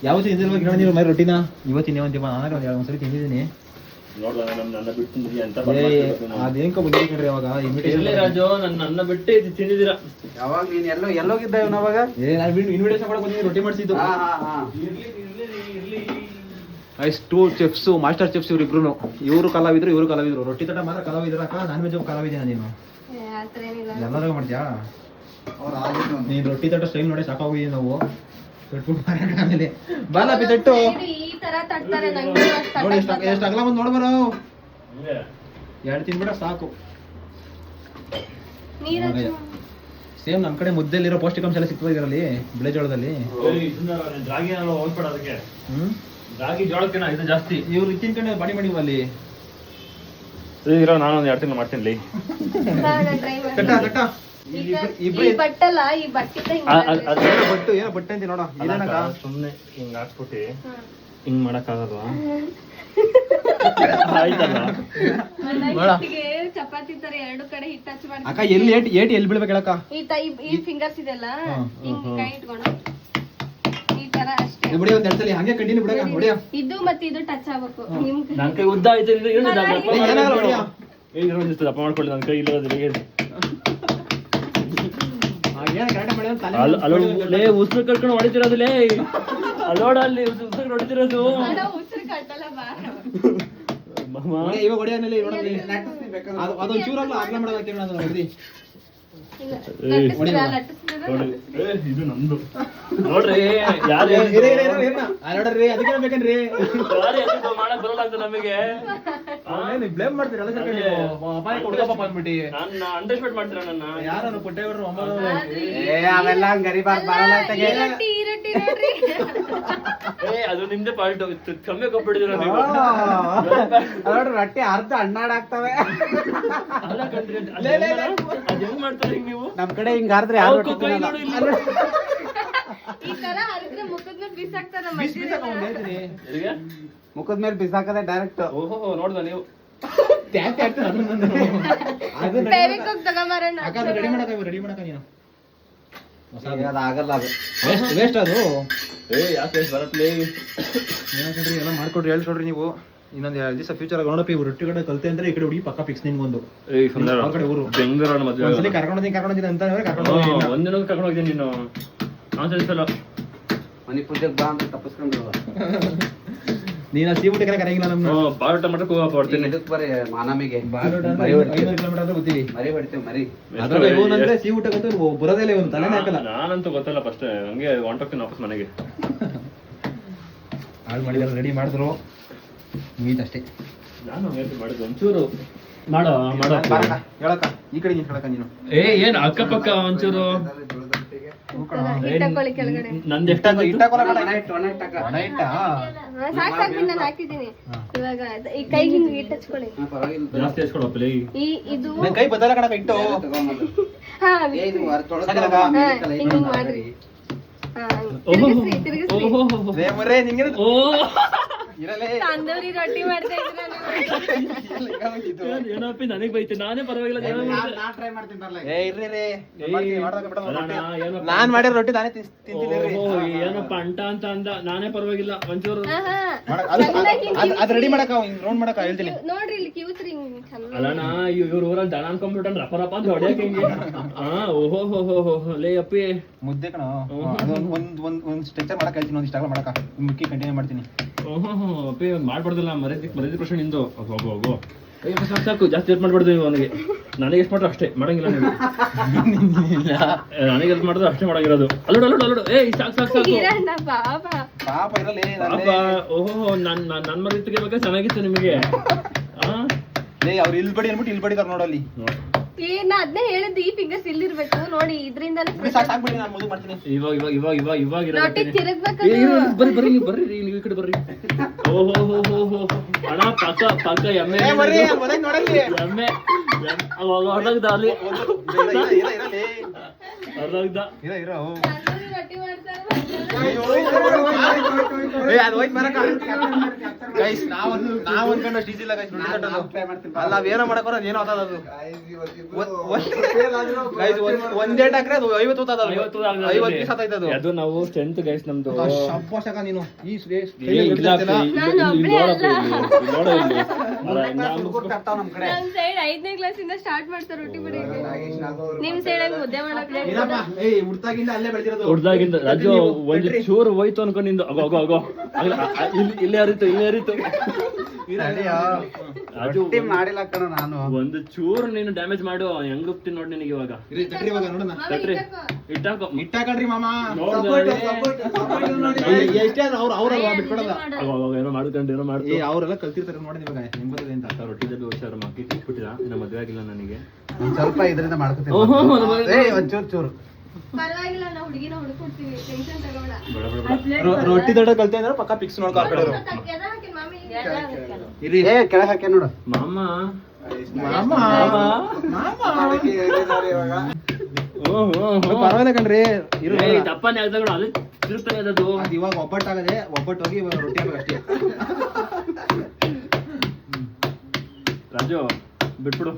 ಯಾವತ್ತು ತಿಂದಿಲ್ವಾ ನೀವು ಮರಿ ರೊಟ್ಟಿನ ಇವತ್ತಿನ ಒಂದ್ಸರಿ ತಿಂದಿದ್ದೀನಿ ನೋಡ್ಲ ನನ್ನ ಬಿಟ್ಟು ಅಂತ ಅದೇಂಕ ಬಂದಿರಿ ಅವಾಗ ಇರ್ಲಿ ರಾಜು ನನ್ನ ಬಿಟ್ಟೆ ತಿಂದಿದ್ದೀರಾ ಯಾವಾಗ ನೀನ್ ಎಲ್ಲೋಗಿದ್ದ ಇವನು ಅವಾಗ ಇನ್ವಿಟೇಷನ್ ಮಾಡಕ್ ಬಂದಿದ್ದೀನಿ ರೊಟ್ಟಿ ಮಾಡಿಸಿದ್ದು ಟೂ ಚೆಫ್ಸ್ ಮಾಸ್ಟರ್ ಚೆಫ್ಸ್ ಇವ್ರಿಬ್ರು ಇವರು ಕಲಾವಿದ್ರು ರೊಟ್ಟಿ ತಟ ಮಾತ್ರ ಕಲಾವಿದ್ರು ಅಕ್ಕ ನಾನ್ ವೆಜ್ ಕಲಾವಿದ್ದೀನ ನೀನು ಆತರ ಏನಿಲ್ಲ ಎಲ್ಲದಾಗ ಮಾಡ್ತೀಯಾ ನೀನ್ ರೊಟ್ಟಿ ತಟ ಸ್ಟೈಲ್ ನೋಡಿ ಸಾಕಾಗಿದ್ದೀವಿ ನಾವು ತಟ್ಬಿಟ್ಟು ಆಮೇಲೆ ಬಾಲಪಿ ತಟ್ಟು ಇದು ಈ ತರ ತಟ್ತಾರೆ ನಂಗೆ ನೋಡಿ ಎಷ್ಟು ಅಗಲ ಬಂದು ನೋಡ್ಬಾರ 2 ತಿನ್ಬಿಟ್ರೆ ಸಾಕು ನೀರು ಸೇಮ್ ನಮ್ ಕಡೆ ಮುದ್ದೆಲ್ಲಿರೋ ಪೌಷ್ಟಿಕಾಂಶ ಎಲ್ಲ ಸಿಗ್ತದೆ ಇದರಲ್ಲಿ ಬಿಳೆಜೋಳದಲ್ಲಿ ರಾಗಿ ಹೋಗ್ಬೇಡ ಅದಕ್ಕೆ ರಾಗಿ ಜೋಳಕ್ಕೆ ಇದು ಜಾಸ್ತಿ ಇವ್ರು ತಿನ್ಕೊಂಡೆ ಬಾಡಿ ಮಾಡಿವ ಅಲ್ಲಿ ಇರೋ ನಾನು 2 ತಿಂಗಳು ಮಾಡ್ತೀನಿ ಟ್ರೈ ತಟ್ಟ ಮಾಡಿ ತಟ್ಟ ಈ ಬಟ್ಟಲ್ಲ ಈ ಬಟ್ಟಿದ್ದ ಬಟ್ಟು ಏನೋ ಬಟ್ಟೆ ಅಂತ ನೋಡ ಇದೇನಕ್ಕ ಸುಮ್ನೆ ಹಿಂಗ್ ಹಾಕ್ಬಿಟ್ಟು ಹಿಂಗ್ ಮಾಡಕ್ ಆಗಲ್ವಾ ಆಯ್ತಲ್ಲ ಚಪಾತಿ ತರ 2 ಕಡೆ ಹಿಟ್ಟು ಹಚ್ಚಿ ಮಾಡಿ ಅಕ್ಕ ಎಲ್ಲಿ ಎಲ್ಲಿ ಬೀಳ್ಬೇಕು ಹೇಳಕ್ಕ ಈ ಫಿಂಗರ್ಸ್ ಇದೆಲ್ಲ ಹಿಂಗ್ ಕೈ ಇಟ್ಕೊಂಡು ಈ ತರ ಅಷ್ಟೇ ಬಿಡಿ ಒಂದ್ 2 ಸಲ ಹಂಗೆ ಕಂಟಿನ್ಯೂ ಬಿಡಕ್ಕ ಹೊಡಿಯ ಇದು ಮತ್ತೆ ಇದು ಟಚ್ ಆಗ್ಬೇಕು ನಿಮ್ ನನ್ ಕೈ ಉದ್ದ ಆಯ್ತು ಏನಾಗಲ್ಲ ಹೊಡಿಯ ದಪ್ಪ ಮಾಡ್ಕೊಳ್ಳಿ ನನ್ ಕೈ ಇಲ್ಲೋದಿಲ್ಲ ಏನ ಕರೆಕ್ಟ್ ಮಾಡಿ ತಲೆ ಉಸಿರು ಕರ್ಕೊಂಡು ಹೊಡಿತಿರೋದಿಲ್ಲೇ ಅಲ್ಲೋಡ ಅಲ್ಲಿ ಉಸಿರು ಹೊಡಿತಿರೋದು ಉಸಿರು ಕಟ್ಟಲ್ಲ ಬಾ ಇವಾಗ ಹೊಡಿಯಲ್ಲಿ ಅದೊಂದು ಚೂರಲ್ಲ ಆಗ್ಲ ಮಾಡೋದಕ್ಕೆ ಹೊಡಿ ಇದು ನಮ್ದು ನೋಡ್ರಿ ಯಾರು ನೋಡ್ರಿ ಅದಕ್ಕೆ ಬೇಕನ್ರಿ ಮಾಡಕ್ ಬರಲ್ಲ ಅಂತ ನಮಗೆ ಬ್ಲೇಮ್ ಮಾಡ್ತೀರಿ ಅಪಾಯ ಕೊಡ್ಕಪ್ಪ ಅಂದ್ಬಿಟ್ಟು ನನ್ನ ಅಂಡರ್ಸ್ಟ್ಯಾಂಡ್ ಮಾಡ್ತೀರ ನನ್ನ ಯಾರು ಪುಟ್ಟೇಗೌಡರು ಅವೆಲ್ಲ ಗರಿಬಾರ್ ಬರಲ್ಲ ಈ ರೊಟ್ಟಿ ನೋಡ್ರಿ ಅದು ನಿಮ್ದೇ ಪಾಲ್ಟ್ ಕಮ್ಮಿ ಕೊಟ್ಬಿಟ್ಟಿದ್ದೀರ ನೀವು ನೋಡ್ರಿ ರೊಟ್ಟಿ ಅರ್ಧ ಅಣ್ಣಾಡಾಗ್ತವೆ ಅದ್ ಹೆಂಗ್ ಮಾಡ್ತಾರೆ ಹಿಂಗ್ ನೀವು ನಮ್ ಕಡೆ ಹಿಂಗ ಅರ್ದ್ರೆ ಯಾರು ರೊಟ್ಟಿ ತಿನ್ನಲ್ಲ. ಈ ತರ ಹರಿದ್ರೆ ಮುಖದ ಮೇಲೆ ಬಿಸಾಕ್ತಾರ ಮುಖದ ಮೇಲೆ ಬಿಸಾಕದೆ ಡೈರೆಕ್ಟ್ ಓಹೋ ನೋಡ್ದ ನೀವು ರೆಡಿ ಮಾಡಕ ನೀನು ಆಗಲ್ಲ ಅದು ವೇಸ್ಟ್ ಅದು ಯಾಕೆ ಬರತ್ಲೇ ಏನಂದ್ರಿ ಎಲ್ಲ ಮಾಡ್ಕೊಡ್ರಿ ಹೇಳ್ಕೊಡ್ರಿ ನೀವು ಇನ್ನೊಂದು 2 ದಿವಸ ಫ್ಯೂಚರ್ ನೋಡಪ್ಪ ಇವ್ರು ರೊಟ್ಟಿ ಕಡೆ ಕಲ್ತೆ ಅಂದ್ರೆ ಈ ಕಡೆ ಹುಡುಗಿ ಪಕ್ಕ ಫಿಕ್ಸ್ ನಿನ್ಗೊಂದು ಅವ್ರ ಕಡೆ ಊರು ಬೆಂಗಳೂರು ಮದ್ವೆ ಒಂದ್ಸಲಿ ಕರ್ಕೊಂಡೋದಿನಿ ಅಂತ ಕರ್ಕೊಂಡು ಒಂದಿನ ಕರ್ಕೊಂಡು ಹೋಗಿದ್ದೀನಿ ನೀನು ಸಲ ಮನಿ ಪೂಜೆಗೆ ಬಾ ಅಂತ ತಪ್ಪಿಸ್ಕೊಂಡು ನೀನು ಸೀಬುಟ್ಟಿ ಕರೆ ಕರೆಯಂಗಿಲ್ಲ ನಮ್ನ ಬಾಳೂಟ ಮಠಕ್ಕೆ ಹೋಗಪ್ಪ ಹೊಡ್ತೀನಿ ಇದಕ್ಕೆ ಬರೀ ಮಾನಮಿಗೆ ಬಾಲೋಟ 500 ಕಿಲೋಮೀಟರ್ ಅಂದ್ರೆ ಗೊತ್ತೀವಿ ಮರಿ ಹೊಡಿತೀವಿ ಮರಿ ಅದ್ರಲ್ಲಿ ಇವನಂದ್ರೆ ಸೀಬುಟ್ಟಕ್ಕಂತೂ ಬರೋದೇ ಇವನ್ ತಲೆನೇ ಹಾಕಲ್ಲ ನಾನಂತೂ ಗೊತ್ತಲ್ಲ ಫಸ್ಟ್ ಹಂಗೆ ಹೊಂಟೋಗ್ತೀನಿ ವಾಪಸ್ ಮನೆಗೆ ಹಾಳು ಮಾಡಿದಾರೆ ರೆಡಿ ಮಾಡಿದ್ರು ಮುಗೀತಷ್ಟೇ ನಾನು ಮಾಡಿದ್ದು ಒಂಚೂರು ಮಾಡೋ ಮಾಡೋ ಹೇಳಕ್ಕ ಈ ಕಡೆ ನೀನು ಹೇಳಕ್ಕ ನೀನು ಏನ್ ಅಕ್ಕಪಕ್ಕ ಒಂಚೂರು ಹಿಟ್ಟಕೊಳ್ಳಿ ಕೆಳಗಡೆ ನಂದು ಎಷ್ಟಾಗ ಸಾಕ್ ನಾನು ಹಾಕಿದ್ದೀನಿ ಇವಾಗ ಈ ಕೈ ಹಿಂಗ್ ಹಿಟ್ಟು ಹಚ್ಕೊಳ್ಳಿ ಜಾಸ್ತಿ ಹಚ್ಕೊಡಪ್ಪ ಈ ಇದು ಕೈ ಬದಲ ಕಣಕ ಇಟ್ಟು ಹಾ ಹಿಂಗ್ ಮಾಡ್ರಿ ಹಾ ತಿರುಗಿಸ್ರಿ ಓಹೋ ನಿಂಗೆ ಓ ತಂದೂರಿ ರೊಟ್ಟಿ ಮಾಡ್ತಾ ಇದ್ರ ಏನಪ್ಪಿ ನನಗ್ ಬೈತೆ ನಾನೇ ಪರವಾಗಿಲ್ಲ ನಾನ್ ಮಾಡಿರೋ ರೊಟ್ಟಿ ನಾನೇ ತಿಂತೀನಿ. ಏನಪ್ಪ ಅಂಟ ಅಂತ ಅಂದ ನಾನೇ ಪರವಾಗಿಲ್ಲ ಒಂಚೂರು ಅದ್ ರೆಡಿ ಮಾಡಕ ರೌಂಡ್ ಮಾಡಕ ಹೇಳ್ತೀನಿ. ನೋಡ್ರಿ ಇಲ್ಲಿ ಕಿವುತ್ರಿ ಅಲ್ಲಣ್ಣ ಇವ್ರ ಊರಲ್ಲಿ ದನ ಅನ್ಕೊಂಡ್ಬಿಟ್ಟ ರಪ ರಪ ಅಂತ ಹೊಡ್ಯಾಕ ಹಿಂಗೆ. ಓಹೋ ಹೋ ಹೋ ಹೋ ಲೇ ಅಪ್ಪಿ ಮುದ್ದೆ ಕಣ ಒಂದ್ ಸ್ಟ್ರೆಚರ್ ಮಾಡಕ್ ಹೇಳ್ತೀನಿ, ಒಂದ್ ಇಷ್ಟ ಮಾಡಕ ಮುಕ್ಕಿ ಕಂಟಿನ್ಯೂ ಮಾಡ್ತೀನಿ. ಓಹೋ ಅಪ್ಪಿ ಮಾಡ್ಬಾರ್ದಲ್ಲ ಮರ್ಯಾದೆ ಪ್ರಶ್ನೆ ನಿಂದು. ಹೋಗು ಹೋಗು ಸಾಕು ಸಾಕು ಜಾಸ್ತಿ ಎಟ್ ಮಾಡ್ಬಾರ್ದು ನೀವು ಅವನಿಗೆ. ನನಗೆ ಎಷ್ಟು ಮಾಡ್ರು ಅಷ್ಟೇ ಮಾಡಂಗಿಲ್ಲ ನೀವು. ನನಗೆ ಎಷ್ಟು ಮಾಡಿದ್ರು ಅಷ್ಟೇ ಮಾಡಂಗಿರೋದು. ಅಲ್ಲೋಡು ಅಲ್ಲೋಡು ಅಲ್ಲೋಡು ಏ ಸಾಕು ಸಾಕು ಸಾಕು ಪಾಪ ಇರಲಿ. ಪಾಪ ಓಹೋ ನನ್ ಮರಿ ತೆಗಿಬೇಕಾ ಚೆನ್ನಾಗಿತ್ತು ನಿಮಗೆ. ಅವ್ರು ಇಲ್ಲಿ ಬಡಿ ಅನ್ಬಿಟ್ಟು ಇಲ್ಲಿ ಬಡಿದಾರ ನೋಡಲ್ಲಿ. ನಾ ಅದನ್ನೇ ಹೇಳಿದ್ದು ಈ ಫಿಂಗರ್ಸ್ ಇಲ್ಲಿರ್ಬೇಕು ನೋಡಿ, ಇದ್ರಿಂದಾನೇ ಸಾಕ್ಬಿಡಿ ನಾನು ಮುದ್ದು ಮಾಡ್ತೀನಿ. ಇವಾಗ ರೊಟ್ಟಿ ತಿರುಗ್ಬೇಕು. ಬರ್ರಿ ನೀವು ಈ ಕಡೆ ಬರ್ರಿ. ಓಹೋ ಹೋ ಹೋ ಹೋ ಅಣ್ಣ ಪಕ್ಕ ಎಮ್ಮೆ ಎಮ್ಮೆ ಹೊರಗ್ದ ಅಲ್ಲಿ ಹೊರಗ್ದ. ರೊಟ್ಟಿ ಮಾಡ್ತಾರೆ. ನಾವ್ ಅನ್ಕೊಂಡು ಅಷ್ಟು ಈಸಿ ಇಲ್ಲ ಗೈಸ್. ಅಲ್ಲ ನಾವೇನೋ ಮಾಡಕ್ ಬರೋದು ಏನೋ ಅದು ಒಂದೇ ಹಾಕ್ರೆ ಅದು 50 ಪೀಸ್ ಆಯ್ತದು. ಅದು ನಾವು ಸ್ಟ್ರೆಂತ್ ಗೈಸ್ ನಮ್ದು. ಶಬ್ಬಾಷಕ ನೀನು ಈ ನಮ್ ಸೈಡ್ 5ನೇ ಕ್ಲಾಸಿಂದ ಸ್ಟಾರ್ಟ್ ಮಾಡ್ತಾರೆ ರೊಟ್ಟಿ ಬಡಿಯೋಕೆ. ನಿಮ್ ಸೈಡ್ ಹಂಗ್ ಮುದ್ದೆ ಮಾಡಕ್ಕೆ ಹುಡ್ತಾಗಿಂದ ಅಲ್ಲೇ ಬೆಳೆದಿರೋದು. ಹುಡ್ದಾಗಿಂದ ರಾಜು ಒಂದು ಚೂರು ಹೋಯ್ತು ಅನ್ಕೊಂಡಿಂದು. ಅಗೋ ಇಲ್ಲೇ ಹರಿತು ರಾಜು ಮಾಡಿಲ್ಲ ಕಣ ನಾನು. ಒಂದು ಚೂರು ನೀನು ಡ್ಯಾಮೇಜ್ ಮಾಡು ಹೆಂಗ್ ಹೋಗ್ತೀನಿ ನೋಡಿ ನಿನಗೆ ಇವಾಗ. ತಟ್ರಿ ಇಟ್ಟಾಕಡ್ರಿ ಮಾಮ. ಏನೋ ಮಾಡ್ಕೊಂಡು ಅವರೆಲ್ಲ ಕಲ್ತಿರ್ತಾರೆ ನೋಡಿ ಇವಾಗ ನಿಂಬತ್ತದೆ ಅಂತ. ರೊಟ್ಟಿ ಡಬ್ಬಿ ಹುಷಾರು ಮಕ್ಕಿ ಇಟ್ಬಿಟ್ಟಿಲ್ಲ ಇನ್ನ ಮದ್ವೆ ಆಗಿಲ್ಲ ನನಗೆ. ಸ್ವಲ್ಪ ಇದರಿಂದ ಮಾಡ್ಕೊತೀನಿ ಒಂಚೂರು ಚೂರು. ಪರವಾಗಿಲ್ಲ, ನಾವು ಹುಡುಗಿನ ಹುಡುಕೊಡ್ತೀವಿ, ಟೆನ್ಷನ್ ತಗೋಬೇಡ. ರೊಟ್ಟಿ ದೊಡ್ಡ ಕಲ್ತೆ ಅಂದ್ರೆ ಪಕ್ಕ ಫಿಕ್ಸ್ ನೋಡ್ಕೊ ಆ ಕಡೆ ಇರಿ. ಕೆಳಗೆ ಹಾಕಿ ನೋಡು ಮಾಮ ಪರವಾಗಿಲ್ಲ ಕಣ್ರಿ. ದಪ್ಪನೇ ಆಗ್ದಾಗ ಅದು ತಿರುಗ್ತಾನೆ ಅದು. ಇವಾಗ ಒಬ್ಬಟ್ಟಾಗದೆ ಒಬ್ಬಟ್ಟೋಗಿ ಇವಾಗ ರೊಟ್ಟಿ ಆಗ್ಬೇಕು ಅಷ್ಟೇ. ರಾಜು ಬಿಟ್ಬಿಡು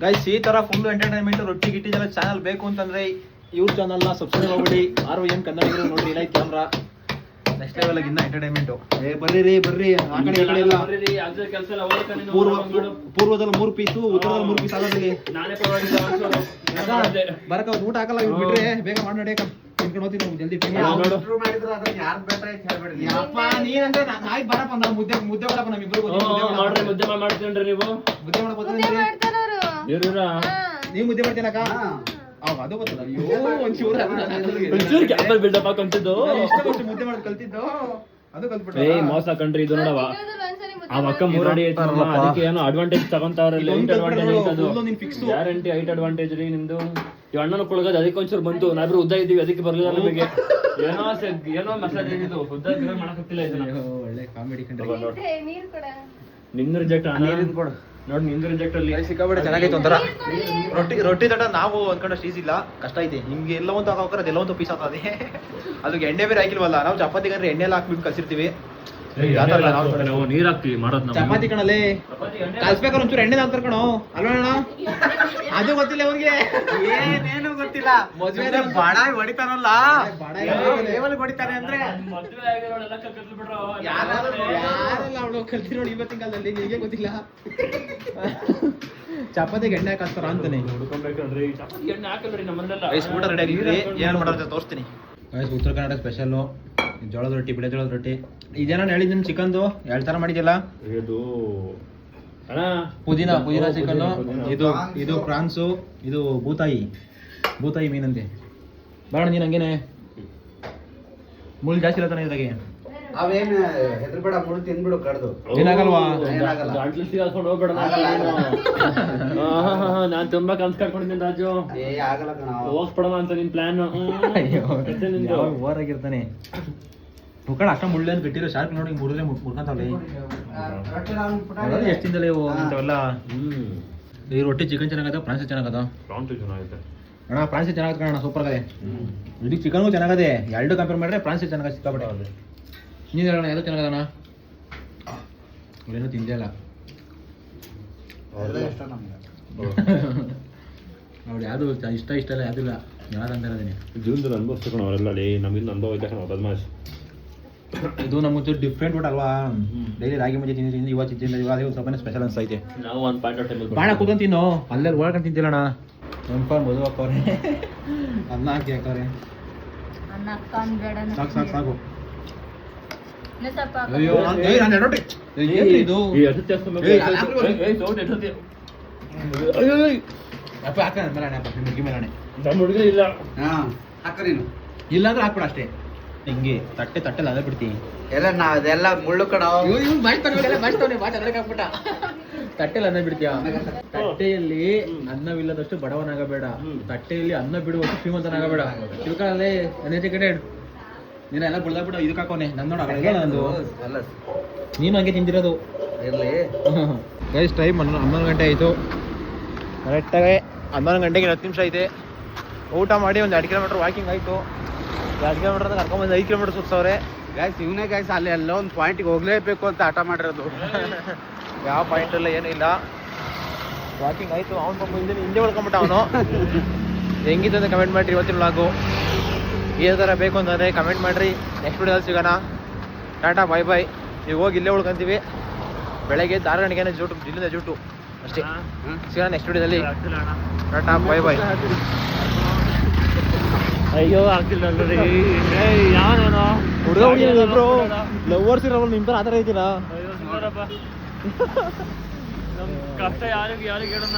ಗೈಸ್. ಈ ತರ ಫುಲ್ ಎಂಟರ್ಟೈನ್ಮೆಂಟ್ ರೊಟ್ಟಿ ಗಿಟ್ಟಿದೆಲ್ಲ ಚಾನಲ್ ಬೇಕು ಅಂತಂದ್ರೆ ಇವ್ರ ಚಾನಲ್ನ ಸಬ್ಸ್ಕ್ರೈಬ್ ಮಾಡ್ಬಿಡಿ. RVM ಕನ್ನಡಿಗರು ನೋಡ್ರಿ, ಇಲ್ಲ ಕ್ಯಾಮ್ರಾ ನೆಕ್ಸ್ಟ್ ಲೆವೆಲ್ ಇನ್ನ ಎಂಟರ್ಟೈನ್ಮೆಂಟ್. ಬರ್ರಿ ಆ ಕಡೆ ಈ ಕಡೆ ಎಲ್ಲ. ಪೂರ್ವದಲ್ಲಿ 3 ಪೀಸು, ಉತ್ತರದಲ್ಲಿ 3 ಪೀಸ್ ಆಗೋದಲ್ಲಿ ಬರಕ ಊಟ ಹಾಕಲ್ಲ. ಇವ್ರು ಬಿಟ್ರೆ ಬೇಗ ಮಾಡಿ ನೋಡಿ ತಿನ್ಕೊಂಡು ಹೋಗ್ತೀನಿ ನಾವು ಜಲ್ದಿ. ನೀನಂದ್ರೆ ಆಯ್ತು ಬರಪ್ಪ, ನಾವು ಮುದ್ದೆ ಮಾಡಪ್ಪ. ನಮ್ಮಿಬ್ರು ಮುದ್ದೆ ಮಾಡ್ತೀನ್ರಿ ನೀವು. ಮುದ್ದೆ ಮಾಡಬಹುದು ನೀವು. ಮುದ್ದೆ ಮಾಡ್ತೀನಕ್ಕ ಅದು ಗೊತ್ತಲ್ಲ. ಅಯ್ಯೋ ಒಂಚೂರು ಕ್ಯಾಪಲ್ ಬಿಲ್ಡಪ್ ಹಾಕೊಂತಿದ್ದು ಮುದ್ದೆ ಮಾಡಿ ಕಲ್ತಿದ್ದು ಅದು ಕಲ್ತ್ಬಿಟ್ಟು. ಏ ಮೋಸ ಕಂಡ್ರಿ ಇದು ನೋಡವ. ಆ ಅಕ್ಕ 3 ಅಡಿ ಐತೆ, ಅದಕ್ಕೆ ಏನೋ ಅಡ್ವಾಂಟೇಜ್ ತಗೊಂತಾವ್ರಲ್ಲಿ. 8 ಅಡ್ವಾಂಟೇಜ್ ಐತದು, ಗ್ಯಾರಂಟಿ 8 ಅಡ್ವಾಂಟೇಜ್ ರೀ ನಿಮ್ದು. ಈ ಅಣ್ಣನ ಕೊಳಗದ ಅದಕ್ಕೆ ಒಂಚೂರು ಬಂತು. ನಾವಿಬ್ರು ಉದ್ದ ಇದ್ದೀವಿ, ಅದಕ್ಕೆ ಬರ್ಲಿಲ್ಲ ನಮಗೆ. ಏನೋ ಮಸಾಜ್ ಏನಿದು ಉದ್ದ ಮಾಡಕ್ಕಿಲ್ಲ. ಇದನ್ನ ಒಳ್ಳೆ ಕಾಮಿಡಿ ಕಂಡ್ರಿ. ನೀರು ಕೊಡ. ನಿನ್ನ ರಿಜೆಕ್ಟ್ ನೋಡಿ, ನಿಂದು ರಿಜೆಕ್ಟ್ ಅಲ್ಲಿ ಸಿಕ್ಕಾಬಿಟ್ಟೆ ಚೆನ್ನಾಗೈತೆ ಒಂಥರ ರೊಟ್ಟಿ ತಟ. ನಾವು ಅನ್ಕೊಂಡಷ್ಟು ಈಸಿ ಇಲ್ಲ, ಕಷ್ಟ ಐತೆ. ನಿಮ್ಗೆ ಎಲ್ಲ ಒಂದು ಹಾಕೋಕ್ರೆ ಅದೆಲ್ಲ ಒಂದು ಪೀಸ್ ಆಗ್ತದೆ. ಅದಕ್ಕೆ ಎಣ್ಣೆ ಬೇರೆ ಹಾಕಿಲ್ವಲ್ಲ ನಾವು. ಚಪಾತಿಗಂದ್ರೆ ಎಣ್ಣೆ ಎಲ್ಲ ಹಾಕ್ಬಿಟ್ಟು ಕಲ್ಸಿರ್ತೀವಿ. ನಾವು ನೀರ್ ಹಾಕ್ತಿವಿ ಮಾಡೋದು. ಚಪಾತಿ ಕಣಲ್ಲಿ ಕಲ್ಸ್ಬೇಕಾದ್ರೆ ಒಂಚೂರು ಎಣ್ಣೆ ಹಾಕ್ತಾರ ಕಣೋ ಅಲ್ವಣ್ಣ. ಅದು ಗೊತ್ತಿಲ್ಲ ಅವ್ರಿಗೆ, ಏನೇನು ಗೊತ್ತಿಲ್ಲ. ಮದ್ವೆ ಬಾಡ ಹೊಡಿತಾರಲ್ಲ, ಹೊಡಿತಾರೆ ಅಂದ್ರೆ ಯಾರಲ್ಲ ಅವಳು ಕಲ್ತಿ ನೋಡಿ ಇವತ್ತಿನ ಕಾಲದಲ್ಲಿ. ನಿಮಗೆ ಗೊತ್ತಿಲ್ಲ ಚಪಾತಿಗೆ ಎಣ್ಣೆ ಹಾಕ್ತಾರ ಅಂತಾನೆ. ಹುಡ್ಕೊಬೇಕಂದ್ರಿ ಚಪಾತಿ ಎಣ್ಣೆ ಹಾಕಲ್ರಿ ನಮ್ಮನ್ನೆಲ್ಲ. ಊಟ ರೆಡಿ ಆಗಿದ್ರಿ, ಏನ್ ಮಾಡೋದು ತೋರಿಸ್ತೀನಿ. ಉತ್ತರ ಕನ್ನಡ ಸ್ಪೆಷಲ್ಲು ಜೋಳದ ರೊಟ್ಟಿ, ಬಿಳೆ ಜೋಳದ ರೊಟ್ಟಿ. ಇದೇನ ಹೇಳಿದ್ದೀನಿ ಚಿಕನ್ದು 2 ತರ ಮಾಡಿದ್ಯಲ್ಲ. ಇದು ಪುದೀನ ಚಿಕನ್, ಇದು ಪ್ರಾನ್ಸು, ಇದು ಭೂತಾಯಿ ಮೀನಂತೆ. ಬೇಡ ನೀನ್ ಹಂಗೇನೆ ಮುಳ್ಳು ಜಾಸ್ತಿ ಇರತ್ತಾನೆ ಇದ್ರಾಗೆ. ಅವೇನು ಹೆದರ್ಬೇಡ, ಮುಳು ತಿನ್ಬಿಡು ಕಡ್ದು. ಏನಾಗಲ್ವಾ? ಹಾಕೊಂಡು ಹೋಗ್ಬೇಡ. ನಾನ್ ತುಂಬಾ ಕನ್ಸ್ ಕಟ್ಕೊಂಡಿದ್ದೀನಿ ರಾಜು. ಆಗಲ್ಲ ಕಣ, ಹೋಗ್ಬಿಡೋಣ ಅಂತ ನಿನ್ ಪ್ಲಾನ್. ಓವರ್ ಆಗಿರ್ತಾನೆ. ಮುಖಂಡ ಅಷ್ಟ ಮುಳ್ಳೆ ಅಂತ ಬಿಟ್ಟಿರೋ ಶಾರ್ಪ್ ನೋಡಿ ಮುರಿದ್ರೆ ಮುರ್ಕಂತಾವ್ಲಿ. ಎಷ್ಟು ತಿಂದಲೇ ಇಂಥವೆಲ್ಲ. ಈ ರೊಟ್ಟಿ ಚಿಕನ್ ಚೆನ್ನಾಗದ, ಪ್ರಾನ್ಸ್ ಚೆನ್ನಾಗದ. ಅಣ್ಣ ಪ್ರಾನ್ಸ್ ಚೆನ್ನಾಗದ ಕಣ, ಸೂಪರ್ ಆಗದೆ. ಇದಕ್ಕೆ ಚಿಕನ್ಗೂ ಚೆನ್ನಾಗದೆ. 2 ಕಂಪೇರ್ ಮಾಡಿದ್ರೆ ಪ್ರಾನ್ಸ್ ಚೆನ್ನಾಗ ಸಿಕ್ಕಾಬಿಟ್ಟೆ. ನೀನು ಹೇಳೋಣ ಎಲ್ಲ ಚೆನ್ನಾಗದಣ್ಣ ಅವರೇನು ತಿಂದೇ ಇಲ್ಲ ಅವ್ರು ಯಾವುದು ಇಷ್ಟ ಇಲ್ಲ ಯಾವುದಿಲ್ಲ ಯಾವ್ದಂತ ಇರೋದೀನಿ ಜೀವನದಲ್ಲಿ ಅನುಭವಿಸ್ಬೇಕು ಅವರೆಲ್ಲ ನಮ್ಮಿಂದ ಅನುಭವ ಇದ್ದ ನಾವು ಬದಮಾಶ್ ಇದು ನಮ್ಮದು ಡಿಫ್ರೆಂಟ್ ಊಟ ಅಲ್ವಾ ಡೈಲಿ ರಾಗಿ ಮುದ್ದೆ ತಿಂದಿದ್ದೀನಿ ಇವತ್ತು ತಿಂದ ಇವಾಗ ಸ್ವಲ್ಪ ಸ್ಪೆಷಲ್ ಅನ್ಸೈತೆ ನಾವು ಒಂದು ಪಾಯಿಂಟ್ ಆಫ್ ಟೈಮ್ ಬಾಣ ಕೂತ್ಕೊಂಡು ತಿನ್ನು ಅಲ್ಲೇ ಓಡ್ಕೊಂಡು ತಿಂತಿಲ್ಲಣ್ಣ ನೆನ್ಪ ಮದುವೆ ಹಾಕವ್ರೆ ಅನ್ನ ಹಾಕಿ ಹಾಕವ್ರೆ ಅನ್ನ ಕಾಣ್ಬೇಡ ಸಾಕು ಸಾಕು ಸಾಕು ಸ್ವಲ್ಪ ಅಯ್ಯೋ ನಾನು ಎಡೋಟಿ ಇದು ಅಪ್ಪ ಹಾಕ ಮೇಲಾಣೆ ಅಪ್ಪ ನಿಮ್ಮ ಹುಡುಗಿ ಮೇಲಾಣೆ ನಮ್ಮ ಹುಡುಗ ಇಲ್ಲ ಇಲ್ಲ ಅಂದ್ರೆ ಹಾಕ್ಬಿಡ ಅಷ್ಟೇ ಹಿಂಗೆ ತಟ್ಟೆಲ್ಲ ಅದೇ ಬಿಡ್ತೀನಿ ಎಲ್ಲ ಅದೆಲ್ಲ ಮುಳ್ಳು ಕಡ ತಟ್ಟೆಯಲ್ಲಿ ಅನ್ನ ಬಿಡ್ತೀಯ ತಟ್ಟೆಯಲ್ಲಿ ಅನ್ನವಿಲ್ಲದಷ್ಟು ಬಡವನಾಗಬೇಡ ತಟ್ಟೆಯಲ್ಲಿ ಅನ್ನ ಬಿಡುವಷ್ಟು ಶ್ರೀಮಂತನಾಗಬೇಡ ತಿಳ್ಕೊಳ್ಳೇ ಅನ್ಎಜುಕೇಟೆಡ್ ನೀನೆಲ್ಲ ಬಿಡ ಇದಕ್ಕೆ ಹಾಕೋನೆ ನನ್ನ ನೋಡ ನಂದು ನೀನು ಹಂಗೆ ತಿಂದಿರೋದು ಗೈಸ್ ಟೈಮ್ 11 ಗಂಟೆ ಆಯಿತು ಕರೆಕ್ಟಾಗಿ 11 ಗಂಟೆಗೆ 10 ನಿಮಿಷ ಐತೆ ಊಟ ಮಾಡಿ ಒಂದು 2 ಕಿಲೋಮೀಟ್ರ್ ವಾಕಿಂಗ್ ಆಯಿತು 2 ಕಿಲೋಮೀಟ್ರ್ ಅಂತ ಕರ್ಕೊಂಬಂದು 5 ಕಿಲೋಮೀಟ್ರ್ ಸುತ್ತವ್ರೆ ಗಾಯ್ಸ್ ಇವನೇ ಗಾಯ್ಸ್ ಅಲ್ಲಿ ಎಲ್ಲ ಒಂದು ಪಾಯಿಂಟಿಗೆ ಹೋಗ್ಲೇಬೇಕು ಅಂತ ಆಟ ಮಾಡಿರೋದು ಯಾವ ಪಾಯಿಂಟ್ ಎಲ್ಲ ಏನೂ ಇಲ್ಲ ವಾಕಿಂಗ್ ಆಯಿತು ಅವ್ನು ಪಾಪ ಹಿಂದೆ ಉಳ್ಕೊಂಬಿಟ್ಟ ಅವನು ಹೆಂಗಿತ್ತು ಅಂತ ಕಮೆಂಟ್ ಮಾಡಿರಿ ಇವತ್ತಿನ ವ್ಲಾಗು ಇದೇ ಥರ ಬೇಕು ಅಂತಂದರೆ ಕಮೆಂಟ್ ಮಾಡಿರಿ ನೆಕ್ಸ್ಟ್ ವಿಡಿಯೋದಲ್ಲಿ ಸಿಗೋಣ ಟಾಟಾ ಬಾಯ್ ಬಾಯ್ ಈಗ ಹೋಗಿ ಇಲ್ಲೇ ಉಳ್ಕೊಂತೀವಿ ಬೆಳಗ್ಗೆ 6 ಗಂಟೆಗೆ ಜೂಟು ಇಲ್ಲಿಂದ ಜೂಟು ಅಷ್ಟೇ ಸಿಗೋಣ ನೆಕ್ಸ್ಟ್ ವಿಡಿಯೋದಲ್ಲಿ ಟಾಟಾ ಬಾಯ್ ಬಾಯ್ ಅಯ್ಯೋ ಆಗ್ತಿಲ್ಲ ಯಾವನೇನೋ ಹುಡುಗ ಹುಡುಗಿಬ್ರು ಲವರ್ಸ್ ಇರೋರು ನಿಮ್ಮ ಥರ ಆ ಥರ ಇದ್ದೀರಾ ನಮ್ಮ ಕಷ್ಟ ಯಾರಿಗೆ ಹೇಳೋಣ